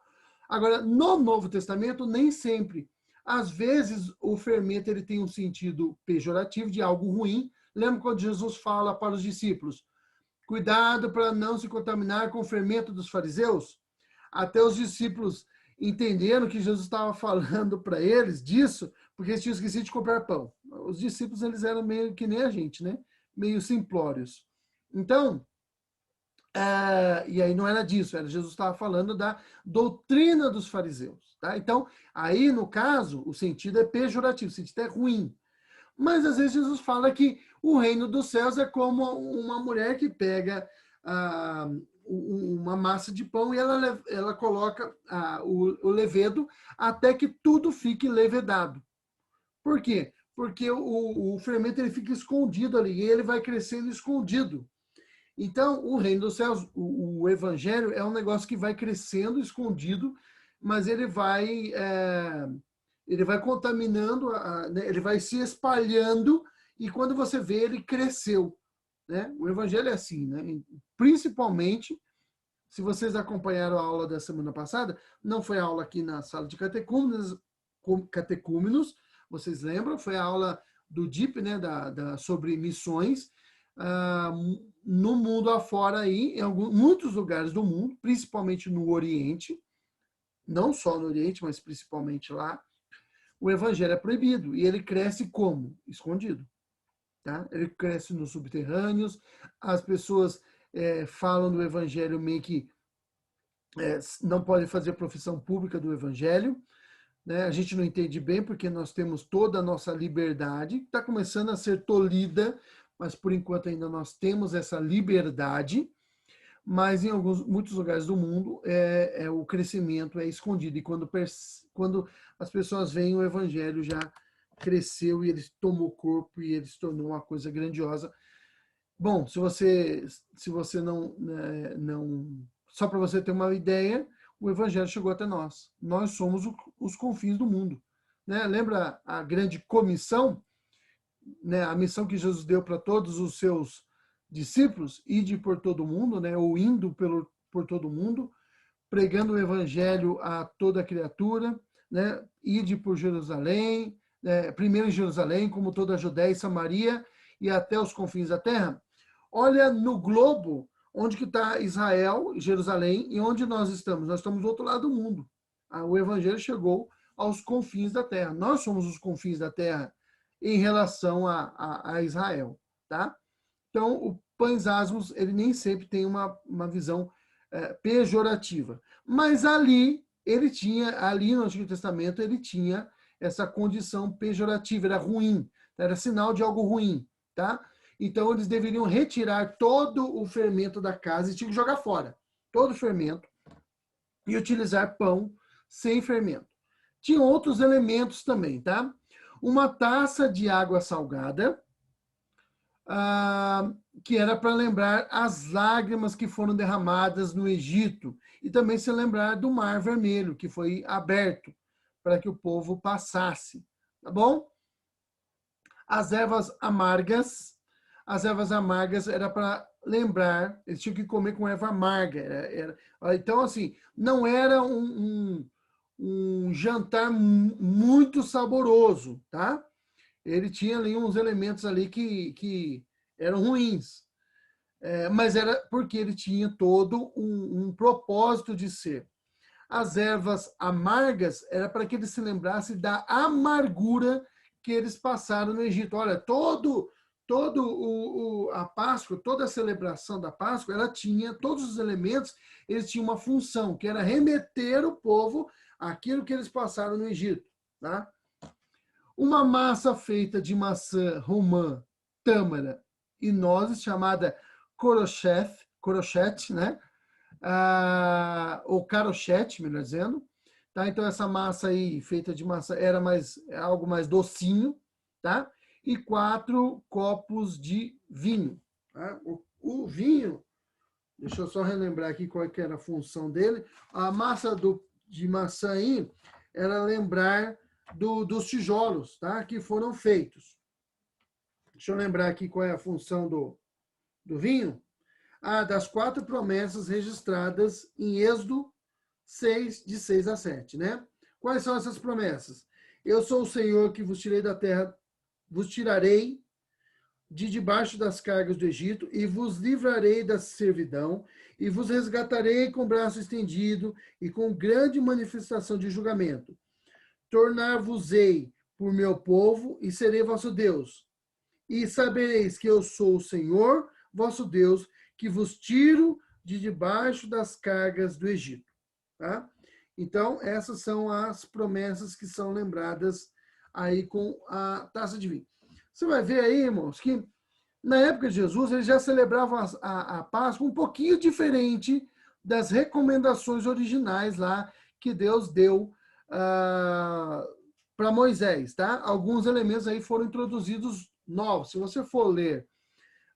Agora, no Novo Testamento, nem sempre. Às vezes, o fermento ele tem um sentido pejorativo, de algo ruim. Lembra quando Jesus fala para os discípulos, cuidado para não se contaminar com o fermento dos fariseus? Até os discípulos entenderam que Jesus estava falando para eles disso, porque eles tinham esquecido de comprar pão. Os discípulos, eles eram meio que nem a gente, né? Meio simplórios. Então, e aí não era disso, Jesus estava falando da doutrina dos fariseus. Tá? Então, aí, no caso, o sentido é pejorativo, o sentido é ruim. Mas, às vezes, Jesus fala que o reino dos céus é como uma mulher que pega uma massa de pão e ela coloca o levedo até que tudo fique levedado. Por quê? Porque o fermento ele fica escondido ali e ele vai crescendo escondido. Então, o reino dos céus, o evangelho é um negócio que vai crescendo escondido, mas ele vai contaminando, né? Ele vai se espalhando e quando você vê, ele cresceu. Né? O evangelho é assim, né? Principalmente, se vocês acompanharam a aula da semana passada, não foi a aula aqui na sala de catecúmenos, vocês lembram? Foi a aula do DIP, né? Sobre missões. No mundo afora aí, em muitos lugares do mundo, principalmente no Oriente, não só no Oriente, mas principalmente lá, o evangelho é proibido. E ele cresce como? Escondido. Tá? Ele cresce nos subterrâneos, as pessoas falam do evangelho meio que não podem fazer profissão pública do evangelho. Né? A gente não entende bem porque nós temos toda a nossa liberdade, está começando a ser tolhida, mas por enquanto ainda nós temos essa liberdade, mas em muitos lugares do mundo o crescimento é escondido. E quando as pessoas veem o evangelho já cresceu e ele tomou corpo e ele se tornou uma coisa grandiosa. Bom, se você não só para você ter uma ideia, o evangelho chegou até nós. Nós somos os confins do mundo. Né? Lembra a grande comissão? Né, a missão que Jesus deu para todos os seus discípulos, ide por todo mundo, né, ou indo por todo mundo, pregando o evangelho a toda criatura, né, ide por Jerusalém, primeiro em Jerusalém, como toda a Judéia e Samaria, e até os confins da terra. Olha no globo, onde que está Israel, Jerusalém, e onde nós estamos? Nós estamos do outro lado do mundo. O evangelho chegou aos confins da terra. Nós somos os confins da terra, em relação a Israel, tá? Então, o Pães Asmos, ele nem sempre tem uma visão pejorativa. Mas ali no Antigo Testamento, ele tinha essa condição pejorativa, era ruim, era sinal de algo ruim, tá? Então, eles deveriam retirar todo o fermento da casa e tinham que jogar fora todo o fermento e utilizar pão sem fermento. Tinha outros elementos também, tá? Uma taça de água salgada, que era para lembrar as lágrimas que foram derramadas no Egito e também se lembrar do Mar Vermelho, que foi aberto para que o povo passasse, tá bom? As ervas amargas era para lembrar, eles tinham que comer com erva amarga. Então, assim, não era um jantar muito saboroso, tá? Ele tinha ali uns elementos ali que eram ruins, mas era porque ele tinha todo um propósito de ser. As ervas amargas era para que eles se lembrassem da amargura que eles passaram no Egito. Olha, a Páscoa, toda a celebração da Páscoa, ela tinha todos os elementos, eles tinham uma função, que era remeter o povo àquilo que eles passaram no Egito, tá? Uma massa feita de maçã, romã, tâmara e nozes, chamada corochete, né? Ou carochete, melhor dizendo. Tá? Então, essa massa aí, feita de maçã, era algo mais docinho, tá? E 4 copos de vinho. Tá? O vinho, deixa eu só relembrar aqui qual que era a função dele. A massa de maçã aí era lembrar dos tijolos, tá? Que foram feitos. Deixa eu lembrar aqui qual é a função do vinho. Das 4 promessas registradas em Êxodo 6, de 6 a 7, né? Quais são essas promessas? Eu sou o Senhor que vos tirei da terra, vos tirarei de debaixo das cargas do Egito e vos livrarei da servidão e vos resgatarei com braço estendido e com grande manifestação de julgamento. Tornar-vos-ei por meu povo e serei vosso Deus. E sabereis que eu sou o Senhor, vosso Deus, que vos tiro de debaixo das cargas do Egito. Tá? Então, essas são as promessas que são lembradas aí com a taça de vinho. Você vai ver aí, irmãos, que na época de Jesus, eles já celebravam a Páscoa um pouquinho diferente das recomendações originais lá que Deus deu para Moisés, tá? Alguns elementos aí foram introduzidos novos. Se você for ler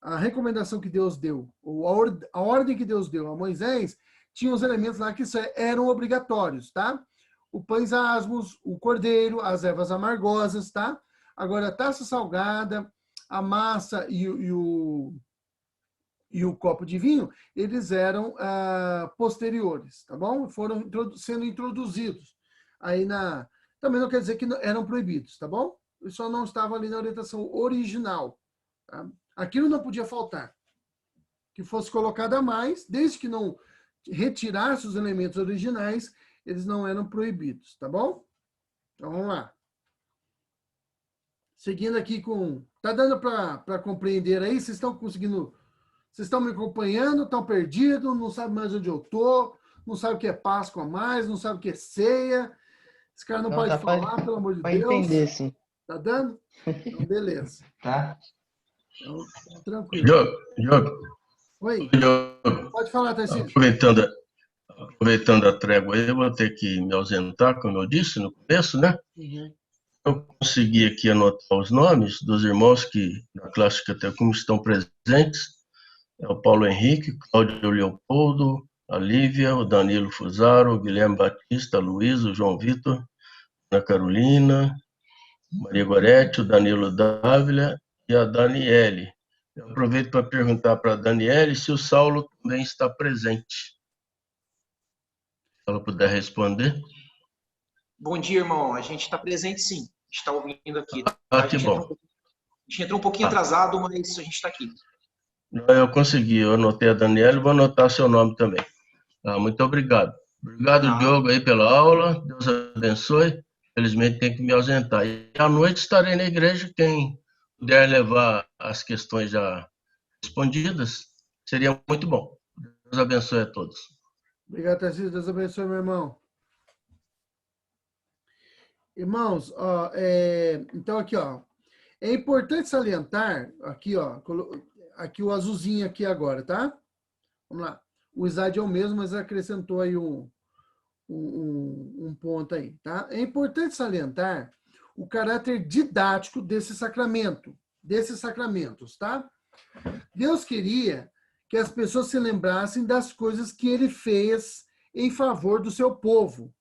a recomendação que Deus deu, ou a ordem que Deus deu a Moisés, tinha os elementos lá que eram obrigatórios, tá? O pães asmos, o cordeiro, as ervas amargosas, tá? Agora, a taça salgada, a massa e o copo de vinho, eles eram posteriores, tá bom? Foram sendo introduzidos. Aí também não quer dizer que eram proibidos, tá bom? Eles só não estavam ali na orientação original. Tá? Aquilo não podia faltar. Que fosse colocado a mais, desde que não retirasse os elementos originais, eles não eram proibidos, tá bom? Então, vamos lá. Seguindo aqui com... Tá dando para compreender aí? Vocês estão conseguindo... Vocês estão me acompanhando? Estão perdidos? Não sabem mais onde eu tô? Não sabem o que é Páscoa mais? Não sabem o que é ceia? Esse cara não pode falar, pelo amor de Deus. Entender, sim. Tá dando? Então, beleza. Tá. Então, tranquilo. Diogo. Oi. Diogo. Pode falar, Tarcísio. Aproveitando a trégua aí, eu vou ter que me ausentar, como eu disse no começo, né? Uhum. Eu consegui aqui anotar os nomes dos irmãos que na classe catecúmena estão presentes. É o Paulo Henrique, Cláudio Leopoldo, a Lívia, o Danilo Fusaro, o Guilherme Batista, a Luísa, o João Vitor, a Carolina, Maria Gorete, o Danilo Dávila e a Daniele. Eu aproveito para perguntar para a Daniele se o Saulo também está presente. Se ela puder responder. Bom dia, irmão. A gente está presente, sim. Está ouvindo aqui. Que bom. A gente entrou um pouquinho atrasado, mas a gente está aqui. Eu consegui. Eu anotei a Daniele e vou anotar seu nome também. Muito obrigado. Obrigado, Diogo, aí pela aula. Deus abençoe. Felizmente tenho que me ausentar. E à noite estarei na igreja. Quem puder levar as questões já respondidas, seria muito bom. Deus abençoe a todos. Obrigado, Tarcísio. Deus abençoe, meu irmão. Irmãos, então aqui, É importante salientar, aqui, ó, aqui o azulzinho aqui agora, tá? Vamos lá. O slide é o mesmo, mas acrescentou aí um ponto aí, tá? É importante salientar o caráter didático desse sacramento, desses sacramentos, tá? Deus queria que as pessoas se lembrassem das coisas que ele fez em favor do seu povo.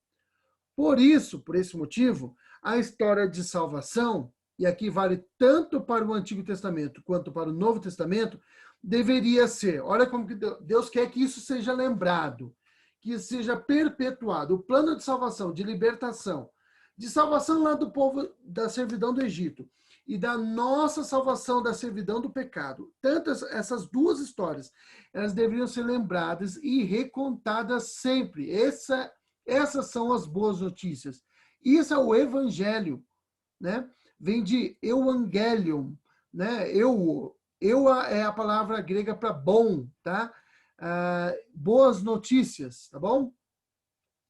Por isso, por esse motivo, a história de salvação, e aqui vale tanto para o Antigo Testamento quanto para o Novo Testamento, deveria ser, olha como que Deus quer que isso seja lembrado, que seja perpetuado. O plano de salvação, de libertação, de salvação lá do povo da servidão do Egito e da nossa salvação da servidão do pecado. Tanto essas duas histórias, elas deveriam ser lembradas e recontadas sempre. Essas são as boas notícias. Isso é o evangelho, né? Vem de evangelium, né? Eu é a palavra grega para bom, tá? Boas notícias, tá bom?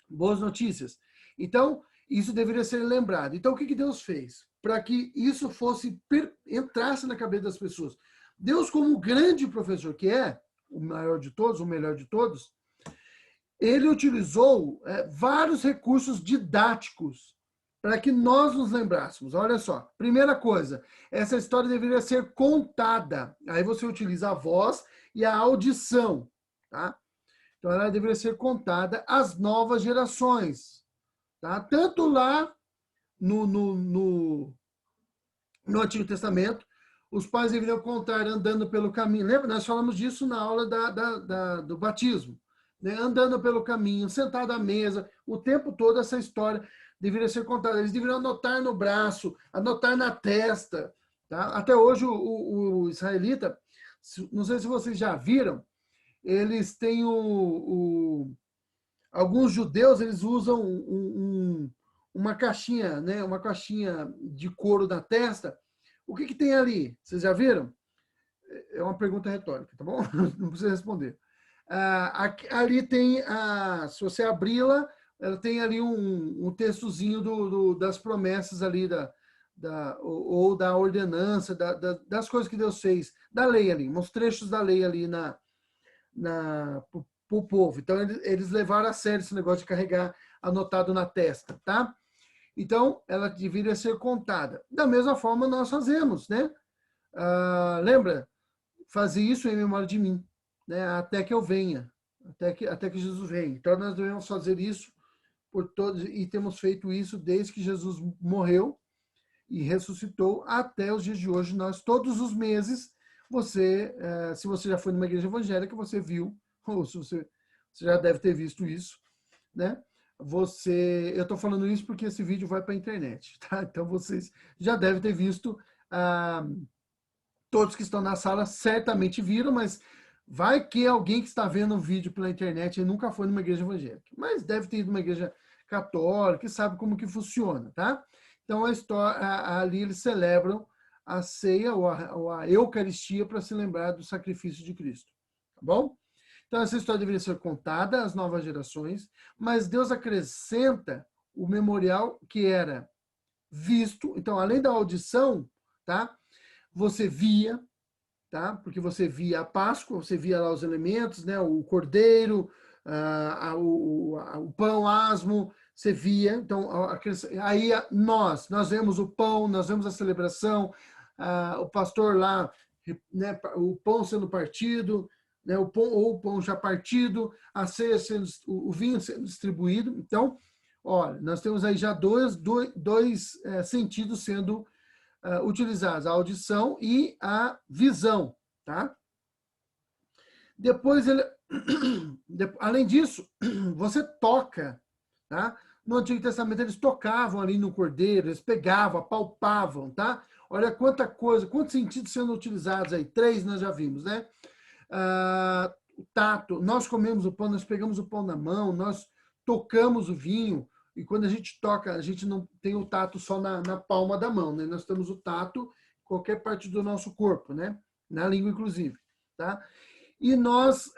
Boas notícias. Então, isso deveria ser lembrado. Então, o que Deus fez? Para que isso entrasse na cabeça das pessoas. Deus, como grande professor que é, o maior de todos, o melhor de todos, ele utilizou vários recursos didáticos para que nós nos lembrássemos. Olha só, primeira coisa, essa história deveria ser contada. Aí você utiliza a voz e a audição, tá? Então ela deveria ser contada às novas gerações, tá? Tanto lá no Antigo Testamento, os pais deveriam contar andando pelo caminho. Lembra? Nós falamos disso na aula do batismo. Né? Andando pelo caminho, sentado à mesa, o tempo todo essa história deveria ser contada. Eles deveriam anotar no braço, anotar na testa. Tá? Até hoje o israelita, não sei se vocês já viram, eles têm alguns judeus, eles usam uma caixinha, né? Uma caixinha de couro na testa. O que tem ali? Vocês já viram? É uma pergunta retórica, tá bom? Não precisa responder. Ali tem, se você abri-la, ela tem ali um textozinho das promessas ali, ou da ordenança, das coisas que Deus fez, da lei ali, uns trechos da lei ali para o povo. Então, eles levaram a sério esse negócio de carregar anotado na testa, tá? Então, ela deveria ser contada. Da mesma forma, nós fazemos, né? Lembra? Fazer isso em memória de mim, né? Até que eu venha, até que Jesus venha. Então, nós devemos fazer isso por todos, e temos feito isso desde que Jesus morreu e ressuscitou até os dias de hoje. Nós, todos os meses, se você já foi numa igreja evangélica, você viu, ou se você já deve ter visto isso, né? Eu estou falando isso porque esse vídeo vai para a internet, tá? Então vocês já devem ter visto, todos que estão na sala certamente viram, mas vai que alguém que está vendo o vídeo pela internet e nunca foi numa igreja evangélica, mas deve ter ido numa igreja católica e sabe como que funciona, tá? Então ali eles celebram a ceia ou a Eucaristia para se lembrar do sacrifício de Cristo, tá bom? Então, essa história deveria ser contada às novas gerações, mas Deus acrescenta o memorial que era visto. Então, além da audição, tá? Você via, tá? Porque você via a Páscoa, você via lá os elementos, né? O cordeiro, o pão asmo, você via. Então, aí nós vemos o pão, nós vemos a celebração, o pastor lá, né? O pão sendo partido, né, o pão já partido, a ceia o vinho sendo distribuído. Então, olha, nós temos aí já dois sentidos sendo utilizados, a audição e a visão, tá? Depois, além disso, você toca, tá? No Antigo Testamento, eles tocavam ali no cordeiro, eles pegavam, apalpavam, tá? Olha quanta coisa, quantos sentidos sendo utilizados aí. 3 nós já vimos, né? O tato, nós comemos o pão, nós pegamos o pão na mão, nós tocamos o vinho, e quando a gente toca, a gente não tem o tato só na palma da mão, né? Nós temos o tato em qualquer parte do nosso corpo, né? Na língua, inclusive, tá? E nós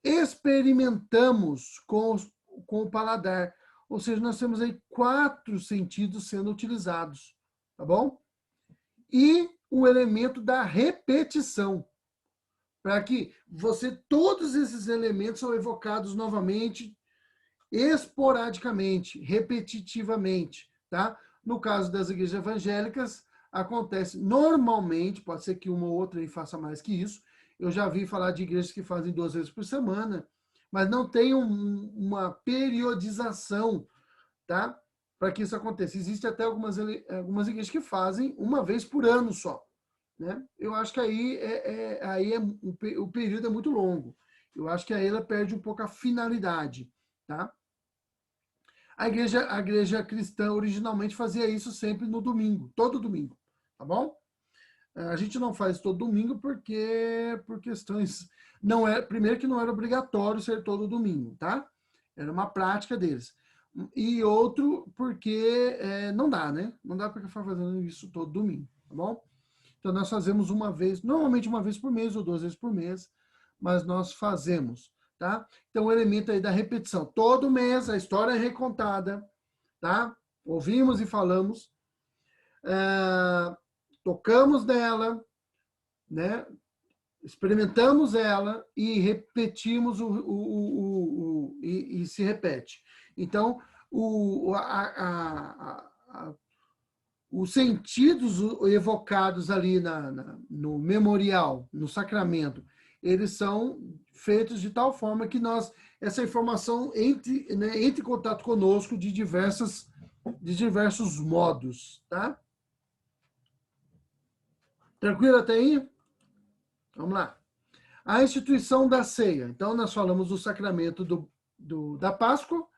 experimentamos com o paladar, ou seja, nós temos aí 4 sentidos sendo utilizados, tá bom? e o elemento da repetição, para que todos esses elementos são evocados novamente, esporadicamente, repetitivamente, tá? No caso das igrejas evangélicas, acontece normalmente, pode ser que uma ou outra aí faça mais que isso, eu já vi falar de igrejas que fazem 2 vezes por semana, mas não tem uma periodização, tá? Para que isso aconteça. Existe até algumas igrejas que fazem uma vez por ano só, né? Eu acho que o período é muito longo. Eu acho que aí ela perde um pouco a finalidade, tá? A igreja cristã originalmente fazia isso sempre no domingo, todo domingo, tá bom? A gente não faz todo domingo porque por questões primeiro que não era obrigatório ser todo domingo, tá? Era uma prática deles. E outro porque não dá, né? Não dá para ficar fazendo isso todo domingo, tá bom? Então nós fazemos uma vez, normalmente uma vez por mês ou 2 vezes por mês, mas nós fazemos, tá? Então o elemento aí da repetição, todo mês a história é recontada, tá? Ouvimos e falamos, tocamos nela, né? Experimentamos ela e repetimos e se repete. Então, os sentidos evocados ali no memorial, no sacramento, eles são feitos de tal forma que essa informação entre em contato conosco de diversos modos, tá? Tranquilo até aí? Vamos lá. A instituição da ceia. Então, nós falamos do sacramento da Páscoa.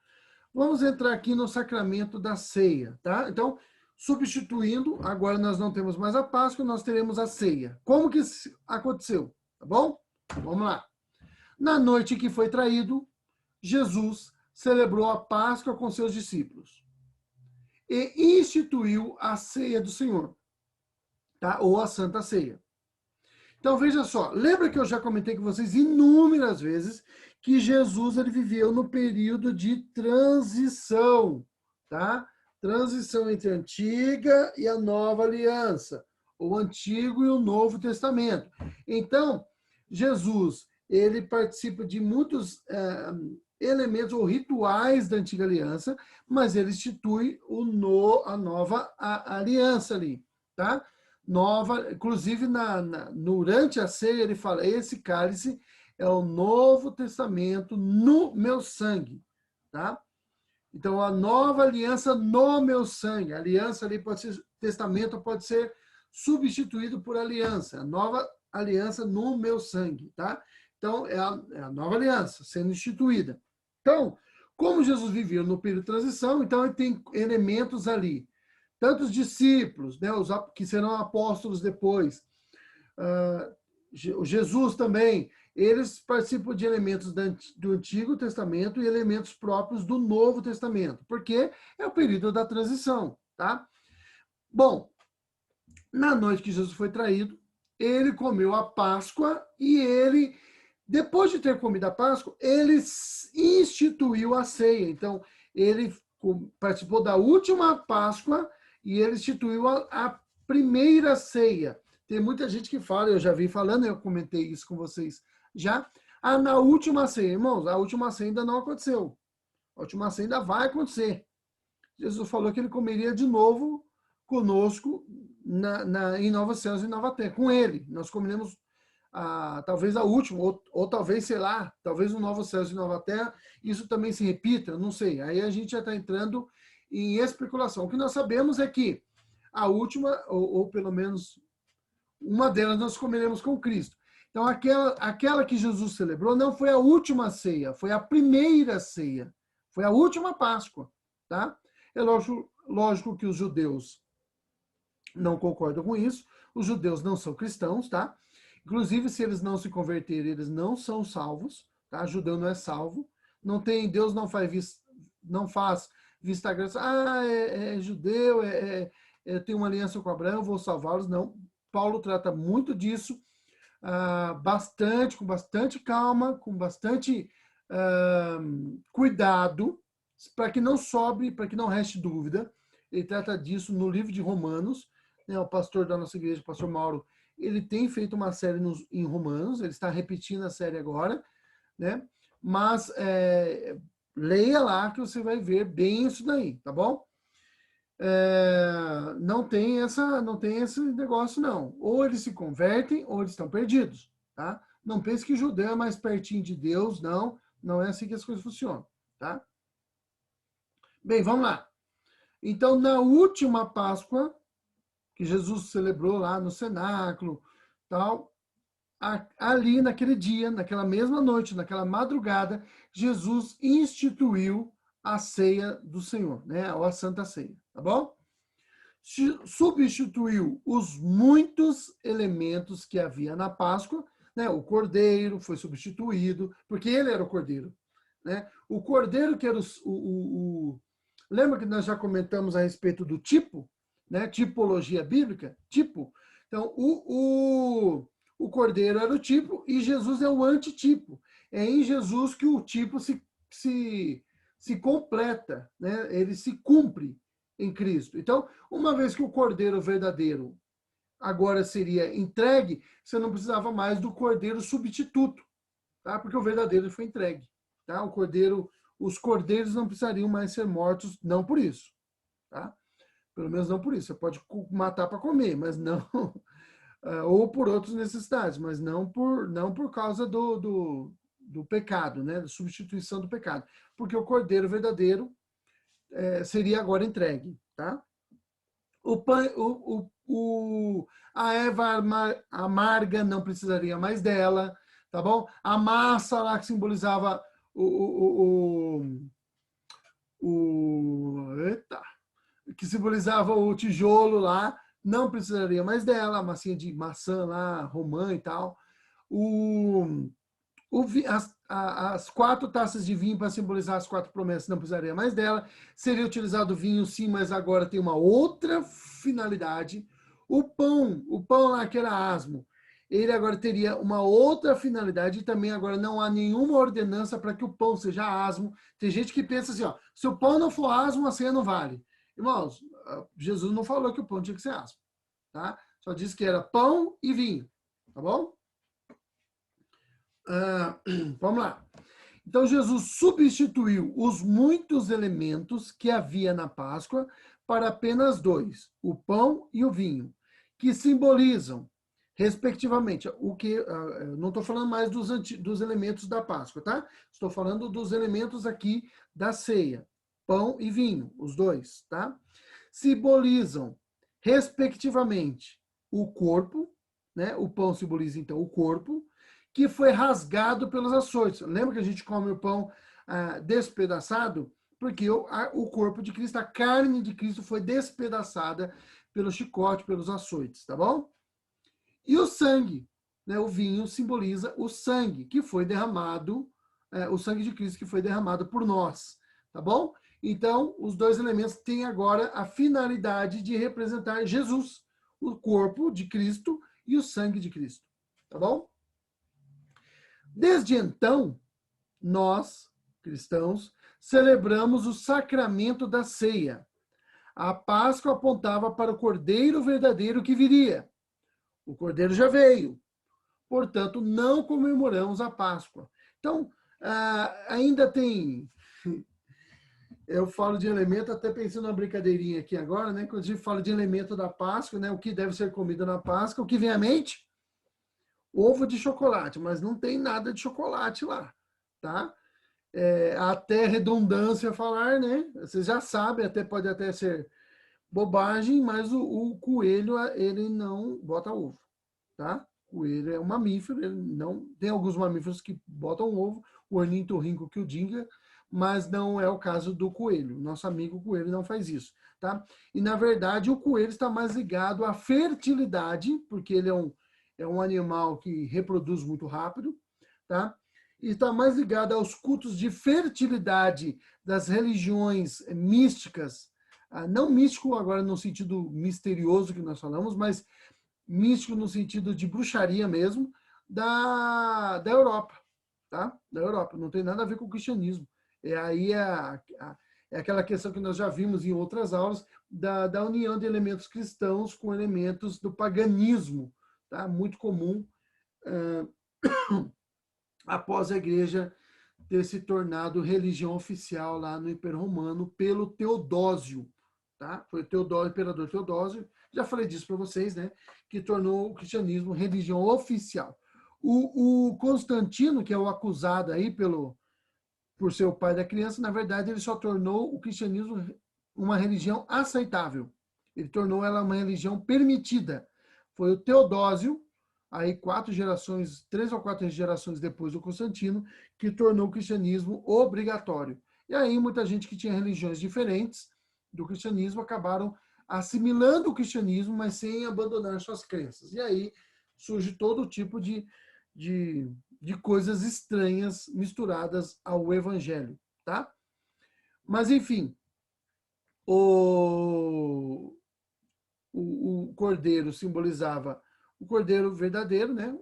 Vamos entrar aqui no sacramento da ceia, tá? Então, substituindo, agora nós não temos mais a Páscoa, nós teremos a ceia. Como que aconteceu? Tá bom? Vamos lá. Na noite que foi traído, Jesus celebrou a Páscoa com seus discípulos e instituiu a ceia do Senhor, tá? Ou a Santa Ceia. Então, veja só, lembra que eu já comentei com vocês inúmeras vezes que Jesus ele viveu no período de transição, tá? Transição entre a antiga e a nova aliança, o Antigo e o Novo Testamento. Então, Jesus, ele participa de muitos elementos ou rituais da antiga aliança, mas ele institui a nova aliança ali, tá? Inclusive durante a ceia ele fala, esse cálice é o Novo Testamento no meu sangue, tá? Então a nova aliança no meu sangue, a aliança ali pode ser, testamento pode ser substituído por aliança, a nova aliança no meu sangue, tá? Então é a nova aliança sendo instituída. Então, como Jesus viveu no período de transição, então ele tem elementos ali, tanto os discípulos, né, que serão apóstolos depois, Jesus também, eles participam de elementos do Antigo Testamento e elementos próprios do Novo Testamento, porque é o período da transição, tá? Bom, na noite que Jesus foi traído, ele comeu a Páscoa e ele, depois de ter comido a Páscoa, ele instituiu a ceia. Então, ele participou da última Páscoa e ele instituiu a primeira ceia. Tem muita gente que fala, eu já vi falando, eu comentei isso com vocês já, na última ceia. Irmãos, a última ceia ainda não aconteceu. A última ceia ainda vai acontecer. Jesus falou que ele comeria de novo conosco em Nova Céus e Nova Terra. Com ele, nós comeremos talvez a última, ou talvez, sei lá, talvez no Novo Céus e Nova Terra, isso também se repita, não sei. Aí a gente já está entrando em especulação. O que nós sabemos é que a última, ou pelo menos uma delas, nós comeremos com Cristo. Então, aquela que Jesus celebrou não foi a última ceia, foi a primeira ceia. Foi a última Páscoa, tá? É lógico que os judeus não concordam com isso. Os judeus não são cristãos, tá? Inclusive, se eles não se converterem, eles não são salvos, tá? Judeu não é salvo. Deus não faz vista grossa, é judeu, tem uma aliança com Abraão, vou salvá-los. Não, Paulo trata muito disso, com bastante calma, com bastante cuidado, para que não reste dúvida. Ele trata disso no livro de Romanos, né, o pastor da nossa igreja, o pastor Mauro, ele tem feito uma série em Romanos, ele está repetindo a série agora, né? Mas leia lá que você vai ver bem isso daí, tá bom? Não tem esse negócio, não. Ou eles se convertem, ou eles estão perdidos, tá? Não pense que judeu é mais pertinho de Deus, não. Não é assim que as coisas funcionam, tá? Bem, vamos lá. Então, na última Páscoa, que Jesus celebrou lá no cenáculo, tal, ali naquele dia, naquela mesma noite, naquela madrugada, Jesus instituiu a ceia do Senhor, né? Ou a Santa Ceia, tá bom? Substituiu os muitos elementos que havia na Páscoa, né? O cordeiro foi substituído, porque ele era o cordeiro, né? O cordeiro que era lembra que nós já comentamos a respeito do tipo, né? Tipologia bíblica, tipo. Então, o cordeiro era o tipo e Jesus é o antitipo. É em Jesus que o tipo se completa, né? Ele se cumpre em Cristo. Então, uma vez que o cordeiro verdadeiro agora seria entregue, você não precisava mais do cordeiro substituto, tá? Porque o verdadeiro foi entregue, tá? Os cordeiros não precisariam mais ser mortos, não por isso, tá? Pelo menos não por isso. Você pode matar para comer, mas não ou por outras necessidades, mas não por causa do pecado, né? Da substituição do pecado, porque o cordeiro verdadeiro seria agora entregue, tá? A erva amarga não precisaria mais dela, tá bom? A massa lá que simbolizava que simbolizava o tijolo lá, não precisaria mais dela, a massinha de maçã lá, romã e tal. As 4 taças de vinho para simbolizar as 4 promessas, não precisaria mais dela. Seria utilizado vinho, sim, mas agora tem uma outra finalidade. O pão lá que era asmo, ele agora teria uma outra finalidade e também agora não há nenhuma ordenança para que o pão seja asmo. Tem gente que pensa assim, ó, se o pão não for asmo, a ceia não vale. Irmãos, Jesus não falou que o pão tinha que ser asmo, tá? Só disse que era pão e vinho, tá bom? Vamos lá. Então, Jesus substituiu os muitos elementos que havia na Páscoa para apenas 2, o pão e o vinho, que simbolizam, respectivamente, não estou falando mais dos elementos da Páscoa, tá? Estou falando dos elementos aqui da ceia, pão e vinho, os dois, tá? Simbolizam, respectivamente, o corpo, né? O pão simboliza, então, o corpo, que foi rasgado pelos açoites. Lembra que a gente come o pão despedaçado? Porque o corpo de Cristo, a carne de Cristo foi despedaçada pelo chicote, pelos açoites, tá bom? E o sangue, né? O vinho simboliza o sangue que foi derramado, o sangue de Cristo que foi derramado por nós, tá bom? Então, os dois elementos têm agora a finalidade de representar Jesus, o corpo de Cristo e o sangue de Cristo, tá bom? Desde então, nós, cristãos, celebramos o sacramento da ceia. A Páscoa apontava para o Cordeiro verdadeiro que viria. O Cordeiro já veio. Portanto, não comemoramos a Páscoa. Então, ainda tem... Eu falo de elemento, até pensando numa brincadeirinha aqui agora, né? Quando a gente fala de elemento da Páscoa, né? O que deve ser comido na Páscoa, o que vem à mente? Ovo de chocolate, mas não tem nada de chocolate lá, tá? Até redundância falar, né? Vocês já sabem, pode até ser bobagem, mas o coelho, ele não bota ovo, tá? O coelho é um mamífero, ele não... Tem alguns mamíferos que botam ovo, o ornitorrinco que o dinga, mas não é o caso do coelho. Nosso amigo coelho não faz isso, tá? E, na verdade, o coelho está mais ligado à fertilidade, porque ele é um animal que reproduz muito rápido, tá? E está mais ligado aos cultos de fertilidade das religiões místicas, não místico agora no sentido misterioso que nós falamos, mas místico no sentido de bruxaria mesmo, da Europa, tá? Da Europa, não tem nada a ver com o cristianismo. Aí É aquela questão que nós já vimos em outras aulas, da união de elementos cristãos com elementos do paganismo, tá? Muito comum após a igreja ter se tornado religião oficial lá no Império Romano pelo Teodósio, tá? Foi o imperador Teodósio, já falei disso para vocês, né? Que tornou o cristianismo religião oficial. O Constantino, que é o acusado aí por ser o pai da criança, na verdade ele só tornou o cristianismo uma religião aceitável. Ele tornou ela uma religião permitida. Foi o Teodósio, aí 3 ou 4 gerações depois do Constantino, que tornou o cristianismo obrigatório. E aí muita gente que tinha religiões diferentes do cristianismo acabaram assimilando o cristianismo, mas sem abandonar suas crenças. E aí surge todo tipo de coisas estranhas misturadas ao evangelho, tá? Mas, enfim, o cordeiro simbolizava o cordeiro verdadeiro, né?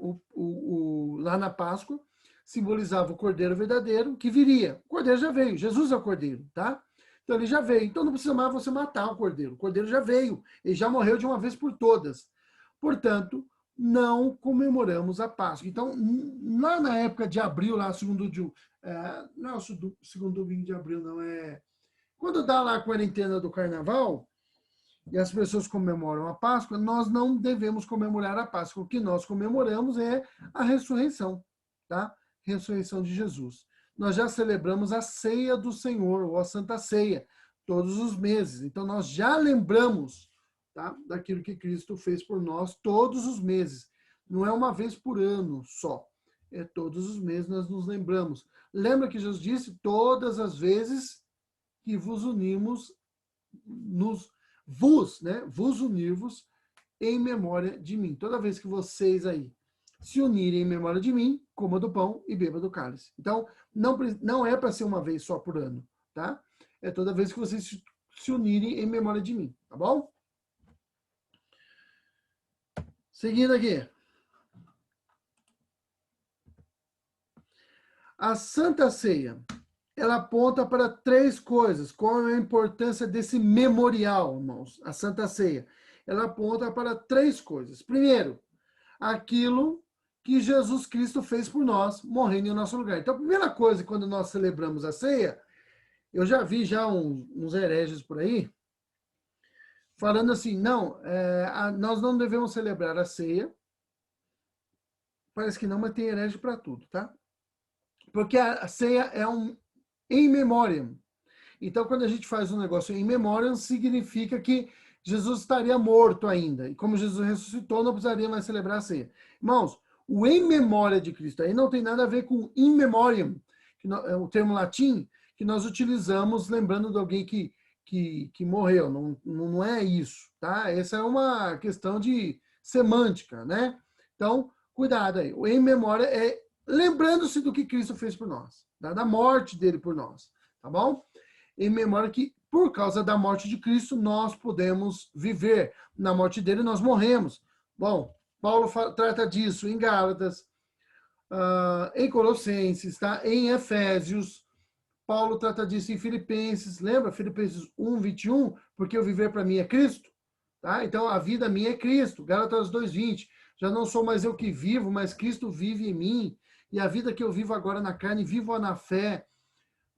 Lá na Páscoa, simbolizava o cordeiro verdadeiro que viria. O cordeiro já veio, Jesus é o cordeiro, tá? Então ele já veio. Então não precisa mais você matar o cordeiro já veio, ele já morreu de uma vez por todas. Portanto, não comemoramos a Páscoa. Então, lá na época de abril, lá, não é o segundo domingo de abril, não, quando dá lá a quarentena do carnaval, e as pessoas comemoram a Páscoa, nós não devemos comemorar a Páscoa. O que nós comemoramos é a ressurreição, tá? Ressurreição de Jesus. Nós já celebramos a ceia do Senhor, ou a Santa Ceia, todos os meses. Então, nós já lembramos, tá? Daquilo que Cristo fez por nós todos os meses. Não é uma vez por ano só. É todos os meses nós nos lembramos. Lembra que Jesus disse, todas as vezes que vos unimos, vos unir-vos em memória de mim. Toda vez que vocês aí se unirem em memória de mim, coma do pão e beba do cálice. Então, não é para ser uma vez só por ano, tá? É toda vez que vocês se unirem em memória de mim, tá bom? Seguindo aqui. A Santa Ceia, ela aponta para 3 coisas. Qual é a importância desse memorial, irmãos? A Santa Ceia. Ela aponta para 3 coisas. Primeiro, aquilo que Jesus Cristo fez por nós, morrendo em nosso lugar. Então, a primeira coisa, quando nós celebramos a ceia, eu já vi uns hereges por aí, falando assim, não, nós não devemos celebrar a ceia. Parece que não, mas tem herege para tudo, tá? Porque a ceia é em memória. Então, quando a gente faz um negócio em memória, significa que Jesus estaria morto ainda. E como Jesus ressuscitou, não precisaria mais celebrar a ceia. Irmãos, o em memória de Cristo aí não tem nada a ver com in memoriam, que é o termo latim que nós utilizamos lembrando de alguém que morreu. Não é isso, tá? Essa é uma questão de semântica, né? Então, cuidado aí. O em memória é lembrando-se do que Cristo fez por nós, da morte dele por nós, tá bom? Em memória que, por causa da morte de Cristo, nós podemos viver. Na morte dele, nós morremos. Bom, Paulo trata disso em Gálatas, em Colossenses, tá? Em Efésios. Paulo trata disso em Filipenses. Lembra? Filipenses 1:21, porque o viver para mim é Cristo. Tá? Então, a vida minha é Cristo. Gálatas 2:20. Já não sou mais eu que vivo, mas Cristo vive em mim. E a vida que eu vivo agora na carne, vivo na fé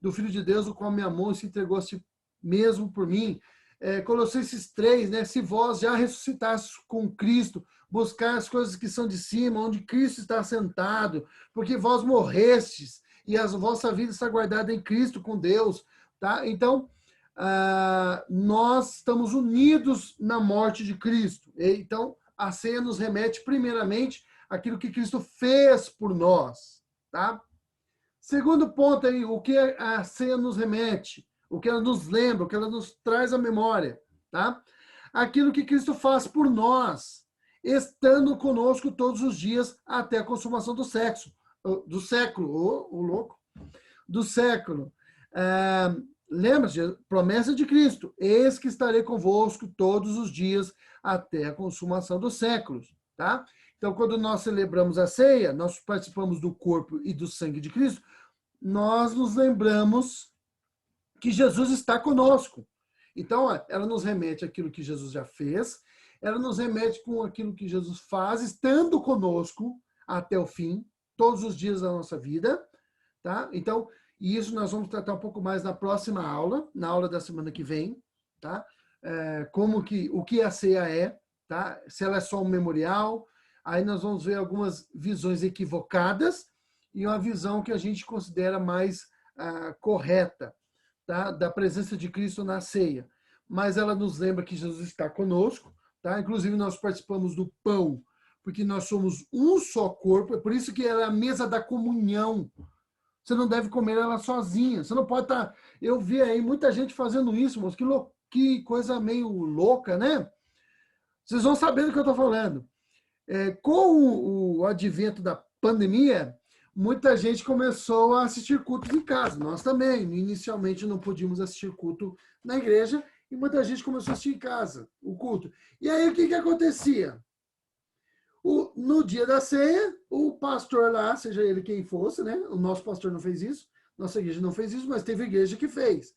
do Filho de Deus, o qual me amou e se entregou a si mesmo por mim. Colossenses 3, né? Se vós já ressuscitastes com Cristo, buscar as coisas que são de cima, onde Cristo está sentado, porque vós morrestes e a vossa vida está guardada em Cristo com Deus, tá? Então, nós estamos unidos na morte de Cristo. Então, a ceia nos remete primeiramente àquilo que Cristo fez por nós, tá? Segundo ponto aí, o que a ceia nos remete, o que ela nos lembra, o que ela nos traz à memória, tá? Aquilo que Cristo faz por nós, estando conosco todos os dias até a consumação do século, louco, do século. Lembra-se, promessa de Cristo, eis que estarei convosco todos os dias até a consumação dos séculos, tá? Então, quando nós celebramos a ceia, nós participamos do corpo e do sangue de Cristo, nós nos lembramos que Jesus está conosco. Então, ela nos remete àquilo que Jesus já fez, ela nos remete com aquilo que Jesus faz, estando conosco até o fim, todos os dias da nossa vida, tá? Então, isso nós vamos tratar um pouco mais na próxima aula, na aula da semana que vem, tá? O que a ceia é, tá? Se ela é só um memorial, aí nós vamos ver algumas visões equivocadas e uma visão que a gente considera mais correta, tá? Da presença de Cristo na ceia. Mas ela nos lembra que Jesus está conosco, tá? Inclusive nós participamos do pão, porque nós somos um só corpo, é por isso que ela é a mesa da comunhão. Você não deve comer ela sozinha. Você não pode estar... Eu vi aí muita gente fazendo isso, moço. Que coisa meio louca, né? Vocês vão saber do que eu estou falando. Com o advento da pandemia, muita gente começou a assistir cultos em casa. Nós também. Inicialmente não podíamos assistir culto na igreja e muita gente começou a assistir em casa o culto. E aí o que acontecia? No dia da ceia, o pastor lá, seja ele quem fosse, né? O nosso pastor não fez isso, nossa igreja não fez isso, mas teve igreja que fez.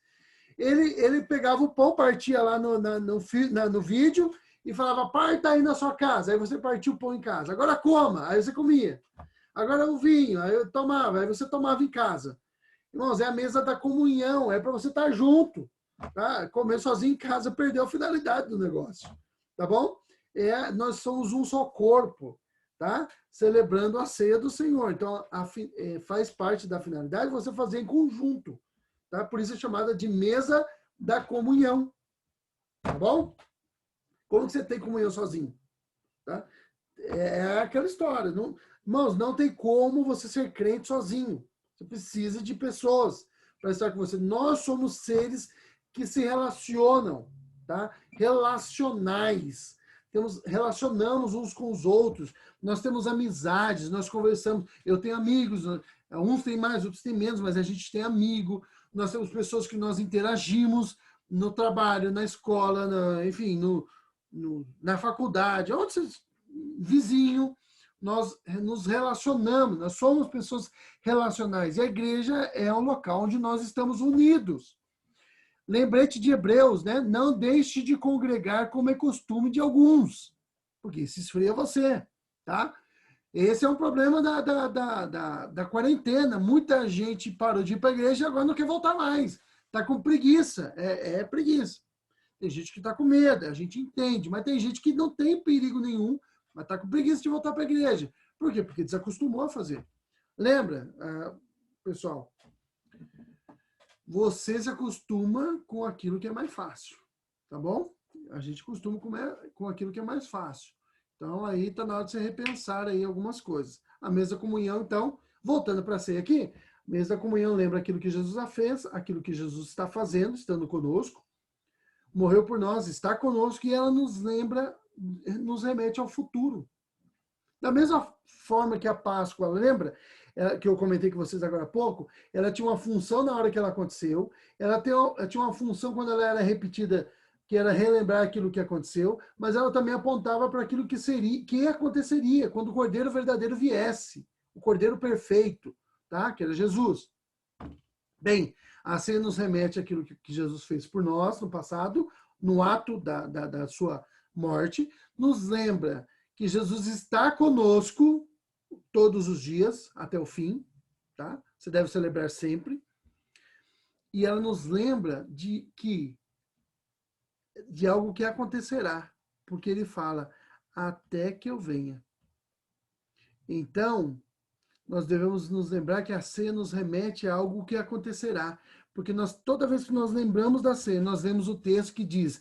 Ele pegava o pão, partia lá no vídeo e falava, parta aí na sua casa. Aí você partia o pão em casa. Agora coma, aí você comia. Agora o vinho, aí eu tomava, aí você tomava em casa. Irmãos, é a mesa da comunhão, é para você estar junto. Tá? Comer sozinho em casa perdeu a finalidade do negócio. Tá bom? Nós somos um só corpo, tá? Celebrando a ceia do Senhor. Então, faz parte da finalidade você fazer em conjunto, tá? Por isso é chamada de mesa da comunhão, tá bom? Como que você tem comunhão sozinho? Tá? É aquela história. Irmãos, não tem como você ser crente sozinho. Você precisa de pessoas para estar com você. Nós somos seres que se relacionam, tá? Relacionais. Relacionamos uns com os outros, nós temos amizades, nós conversamos, eu tenho amigos, uns têm mais, outros têm menos, mas a gente tem amigo, nós temos pessoas que nós interagimos no trabalho, na escola, enfim, na faculdade, vizinho, nós nos relacionamos, nós somos pessoas relacionais, e a igreja é um local onde nós estamos unidos. Lembrete de Hebreus, né? Não deixe de congregar como é costume de alguns, porque isso esfria você, tá? Esse é um problema da quarentena. Muita gente parou de ir para a igreja e agora não quer voltar mais. Está com preguiça, é preguiça. Tem gente que está com medo, a gente entende, mas tem gente que não tem perigo nenhum, mas está com preguiça de voltar para a igreja. Por quê? Porque desacostumou a fazer. Lembra, pessoal? Você se acostuma com aquilo que é mais fácil, tá bom? A gente costuma com aquilo que é mais fácil. Então, aí está na hora de você repensar aí algumas coisas. A mesa da comunhão, então, voltando para a ceia aqui, a mesa da comunhão lembra aquilo que Jesus já fez, aquilo que Jesus está fazendo, estando conosco, morreu por nós, está conosco, e ela nos lembra, nos remete ao futuro. Da mesma forma que a Páscoa, lembra? Que eu comentei com vocês agora há pouco, ela tinha uma função na hora que ela aconteceu, ela tinha uma função quando ela era repetida, que era relembrar aquilo que aconteceu, mas ela também apontava para aquilo que aconteceria quando o Cordeiro verdadeiro viesse, o Cordeiro perfeito, tá? Que era Jesus. Bem, a ceia nos remete àquilo que Jesus fez por nós no passado, no ato da sua morte, nos lembra que Jesus está conosco todos os dias, até o fim, tá? Você deve celebrar sempre. E ela nos lembra de algo que acontecerá, porque ele fala, até que eu venha. Então, nós devemos nos lembrar que a ceia nos remete a algo que acontecerá, porque toda vez que nós lembramos da ceia, nós lemos o texto que diz,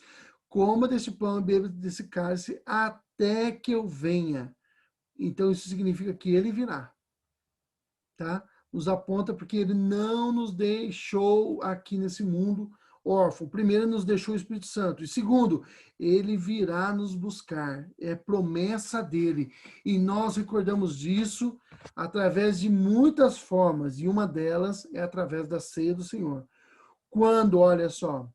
coma deste pão e beba desse cálice até que eu venha. Então, isso significa que ele virá, tá? Nos aponta porque ele não nos deixou aqui nesse mundo órfão. Primeiro, ele nos deixou o Espírito Santo. E segundo, ele virá nos buscar. É promessa dele. E nós recordamos disso através de muitas formas. E uma delas é através da ceia do Senhor. Quando, olha só,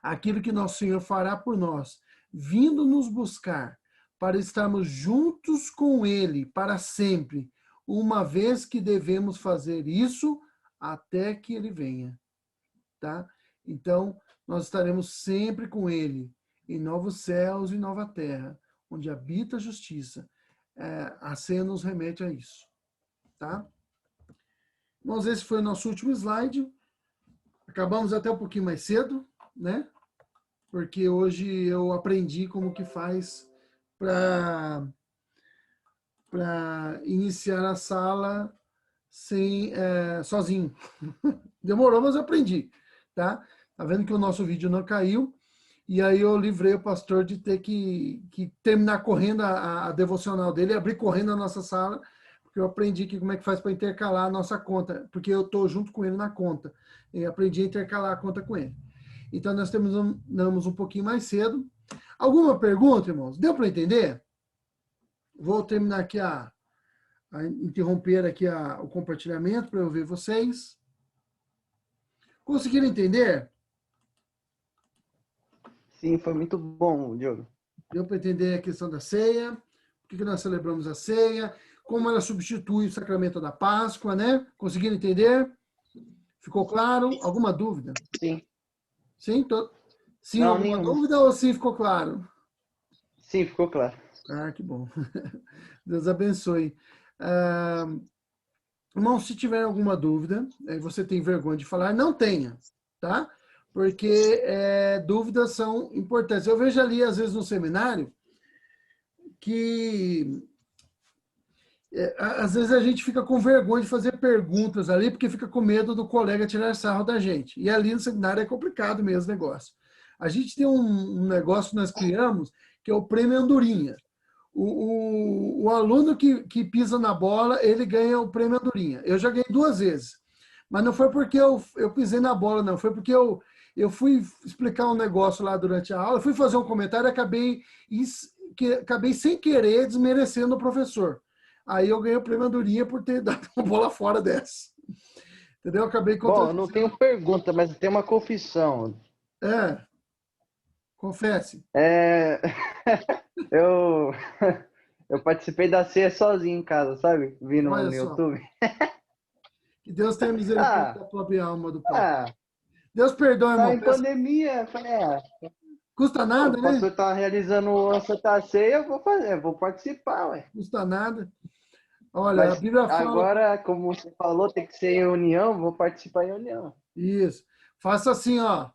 aquilo que nosso Senhor fará por nós, vindo nos buscar, para estarmos juntos com ele para sempre, uma vez que devemos fazer isso até que ele venha. tá? Então, nós estaremos sempre com ele, em novos céus e nova terra, onde habita a justiça. A ceia nos remete a isso, tá? Irmãos, esse foi o nosso último slide. Acabamos até um pouquinho mais cedo, né? Porque hoje eu aprendi como que faz para iniciar a sala sozinho. Demorou, mas eu aprendi, tá? Tá vendo que o nosso vídeo não caiu? E aí eu livrei o pastor de ter que terminar correndo a devocional dele, abrir correndo a nossa sala, porque eu aprendi que como é que faz para intercalar a nossa conta, porque eu estou junto com ele na conta. E aprendi a intercalar a conta com ele. Então nós terminamos um pouquinho mais cedo. Alguma pergunta, irmãos? Deu para entender? Vou terminar aqui interromper aqui o compartilhamento para eu ver vocês. Conseguiram entender? Sim, foi muito bom, Diogo. Deu para entender a questão da ceia, por que nós celebramos a ceia, como ela substitui o sacramento da Páscoa, né? Conseguiram entender? Ficou claro? Alguma dúvida? Sim. Sim? Sim, Não, alguma nenhuma. dúvida ou sim ficou claro? Sim, ficou claro. Ah, que bom. Deus abençoe. Irmão, se tiver alguma dúvida, você tem vergonha de falar, não tenha, tá? Porque dúvidas são importantes. Eu vejo ali, às vezes, no seminário, que às vezes a gente fica com vergonha de fazer perguntas ali, porque fica com medo do colega tirar sarro da gente. E ali no seminário é complicado mesmo o negócio. A gente tem um negócio que nós criamos, que é o prêmio Andorinha. O aluno que pisa na bola, ele ganha o prêmio Andorinha. Eu já ganhei 2 vezes. Mas não foi porque eu pisei na bola, não. Foi porque eu fui explicar um negócio lá durante a aula, fui fazer um comentário e acabei sem querer desmerecendo o professor. Aí eu ganhei o prêmio Andorinha por ter dado uma bola fora dessa. Entendeu? Acabei Bom, eu não tenho pergunta, mas eu tenho uma confissão. Confesse. Eu participei da ceia sozinho em casa, sabe? Vi no YouTube. Que Deus tenha misericórdia da própria alma do Pai. Deus perdoe, irmão. Tá em pandemia. Custa nada, o né? O pastor tá realizando a Santa Ceia, eu vou fazer, vou participar, ué. Custa nada. Olha, a Bíblia fala... Agora, como você falou, tem que ser em união, vou participar em união. Isso. Faça assim, ó.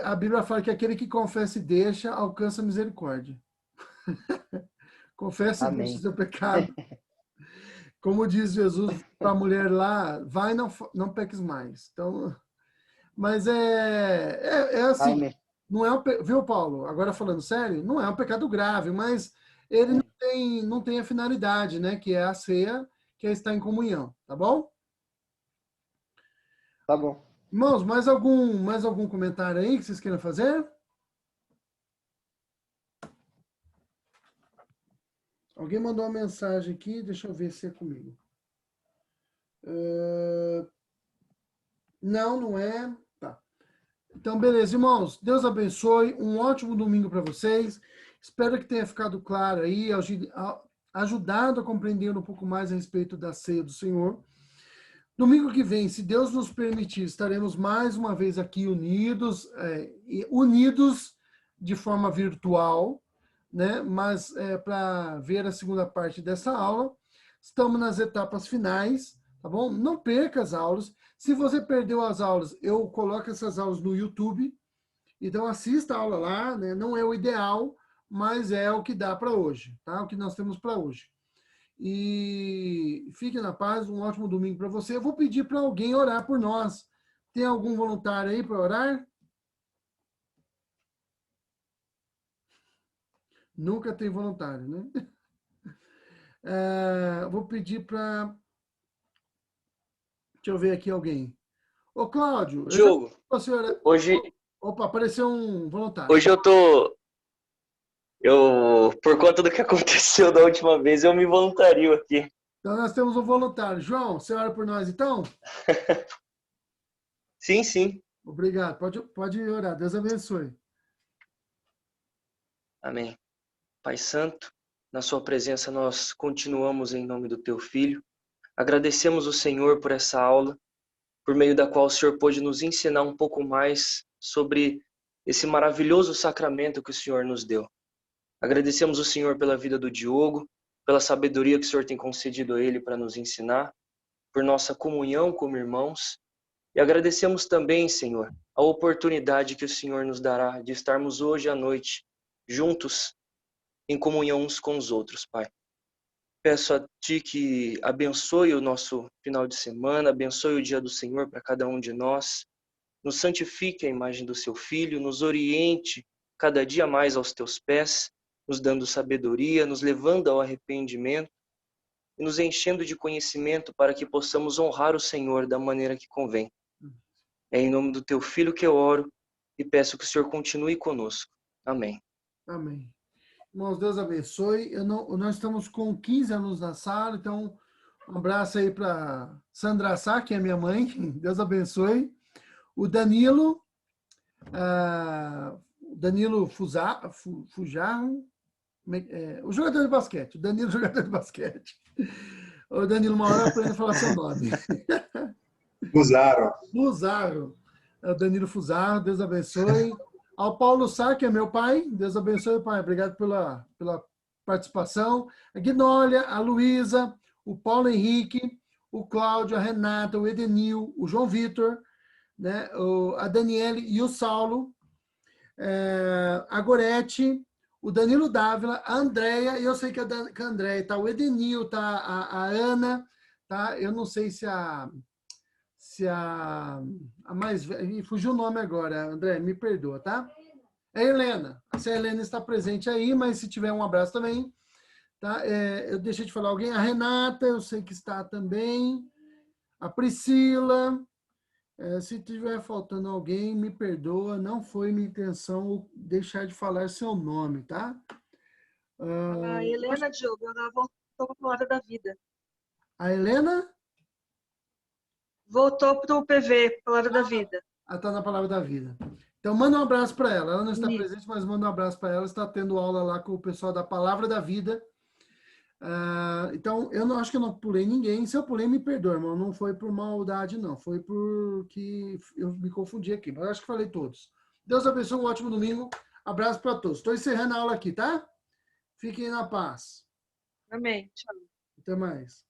A Bíblia fala que aquele que confessa e deixa, alcança misericórdia. Confesse e deixa o seu pecado. Como diz Jesus para a mulher lá, vai, não peques mais. Então, mas é assim, Amém. não é viu, Paulo? Agora falando sério, não é um pecado grave, mas ele não tem a finalidade, né? Que é a ceia, que é estar em comunhão, tá bom? Tá bom. Irmãos, mais algum comentário aí que vocês queiram fazer? Alguém mandou uma mensagem aqui, deixa eu ver se é comigo. Não é. Tá. Então, beleza, irmãos. Deus abençoe. Um ótimo domingo para vocês. Espero que tenha ficado claro aí, ajudado a compreender um pouco mais a respeito da ceia do Senhor. Domingo que vem, se Deus nos permitir, estaremos mais uma vez aqui unidos de forma virtual, né? Mas para ver a segunda parte dessa aula, estamos nas etapas finais, tá bom? Não perca as aulas. Se você perdeu as aulas, eu coloco essas aulas no YouTube, então assista a aula lá, né? Não é o ideal, mas é o que dá para hoje, tá? O que nós temos para hoje. E fique na paz, um ótimo domingo para você. Eu vou pedir para alguém orar por nós. Tem algum voluntário aí para orar? Nunca tem voluntário, né? Vou pedir para... Deixa eu ver aqui alguém. Ô, Cláudio. Diogo, hoje... Opa, apareceu um voluntário. Hoje por conta do que aconteceu da última vez, eu me voluntario aqui. Então nós temos um voluntário. João, você ora por nós então? Sim, sim. Obrigado. Pode orar. Deus abençoe. Amém. Pai Santo, na sua presença nós continuamos em nome do Teu Filho. Agradecemos o Senhor por essa aula, por meio da qual o Senhor pôde nos ensinar um pouco mais sobre esse maravilhoso sacramento que o Senhor nos deu. Agradecemos o Senhor pela vida do Diogo, pela sabedoria que o Senhor tem concedido a ele para nos ensinar, por nossa comunhão como irmãos. E agradecemos também, Senhor, a oportunidade que o Senhor nos dará de estarmos hoje à noite juntos em comunhão uns com os outros, Pai. Peço a Ti que abençoe o nosso final de semana, abençoe o dia do Senhor para cada um de nós, nos santifique a imagem do Seu Filho, nos oriente cada dia mais aos Teus pés, nos dando sabedoria, nos levando ao arrependimento e nos enchendo de conhecimento para que possamos honrar o Senhor da maneira que convém. É em nome do Teu Filho que eu oro e peço que o Senhor continue conosco. Amém. Amém. Irmãos, Deus abençoe. Nós estamos com 15 alunos na sala, então um abraço aí para Sandra Sá, que é minha mãe. Deus abençoe. O Danilo Fujarro, o jogador de basquete. O Danilo, jogador de basquete. O Danilo, uma hora eu aprendo a falar seu nome. Fusaro. É o Danilo Fusaro, Deus abençoe. Ao Paulo Sá, que é meu pai, Deus abençoe, pai. Obrigado pela participação. A Guinólia, a Luísa, o Paulo Henrique, o Cláudio, a Renata, o Edenil, o João Vitor, né, a Daniele e o Saulo, a Gorete, o Danilo Dávila, a Andréia, e eu sei que a Andréia tá, o Edenil, tá, a Ana, tá? Eu não sei se a mais velha, fugiu o nome agora, André, me perdoa, tá? É a Helena. Se a Helena está presente aí, mas se tiver um abraço também, tá? Eu deixei de falar alguém, a Renata, eu sei que está também, a Priscila, se tiver faltando alguém, me perdoa, não foi minha intenção deixar de falar seu nome, tá? A Helena, Diogo, ela voltou para a Palavra da Vida. A Helena? Voltou para o PV, Palavra da Vida. Ela está na Palavra da Vida. Então, manda um abraço para ela. Ela não está Isso. presente, mas manda um abraço para ela. Está tendo aula lá com o pessoal da Palavra da Vida. Então, eu não acho que eu não pulei ninguém. Se eu pulei, me perdoe, irmão. Não foi por maldade, não. Foi porque eu me confundi aqui. Mas eu acho que falei todos. Deus abençoe, um ótimo domingo. Abraço para todos. Estou encerrando a aula aqui, tá? Fiquem na paz. Amém. Tchau. Até mais.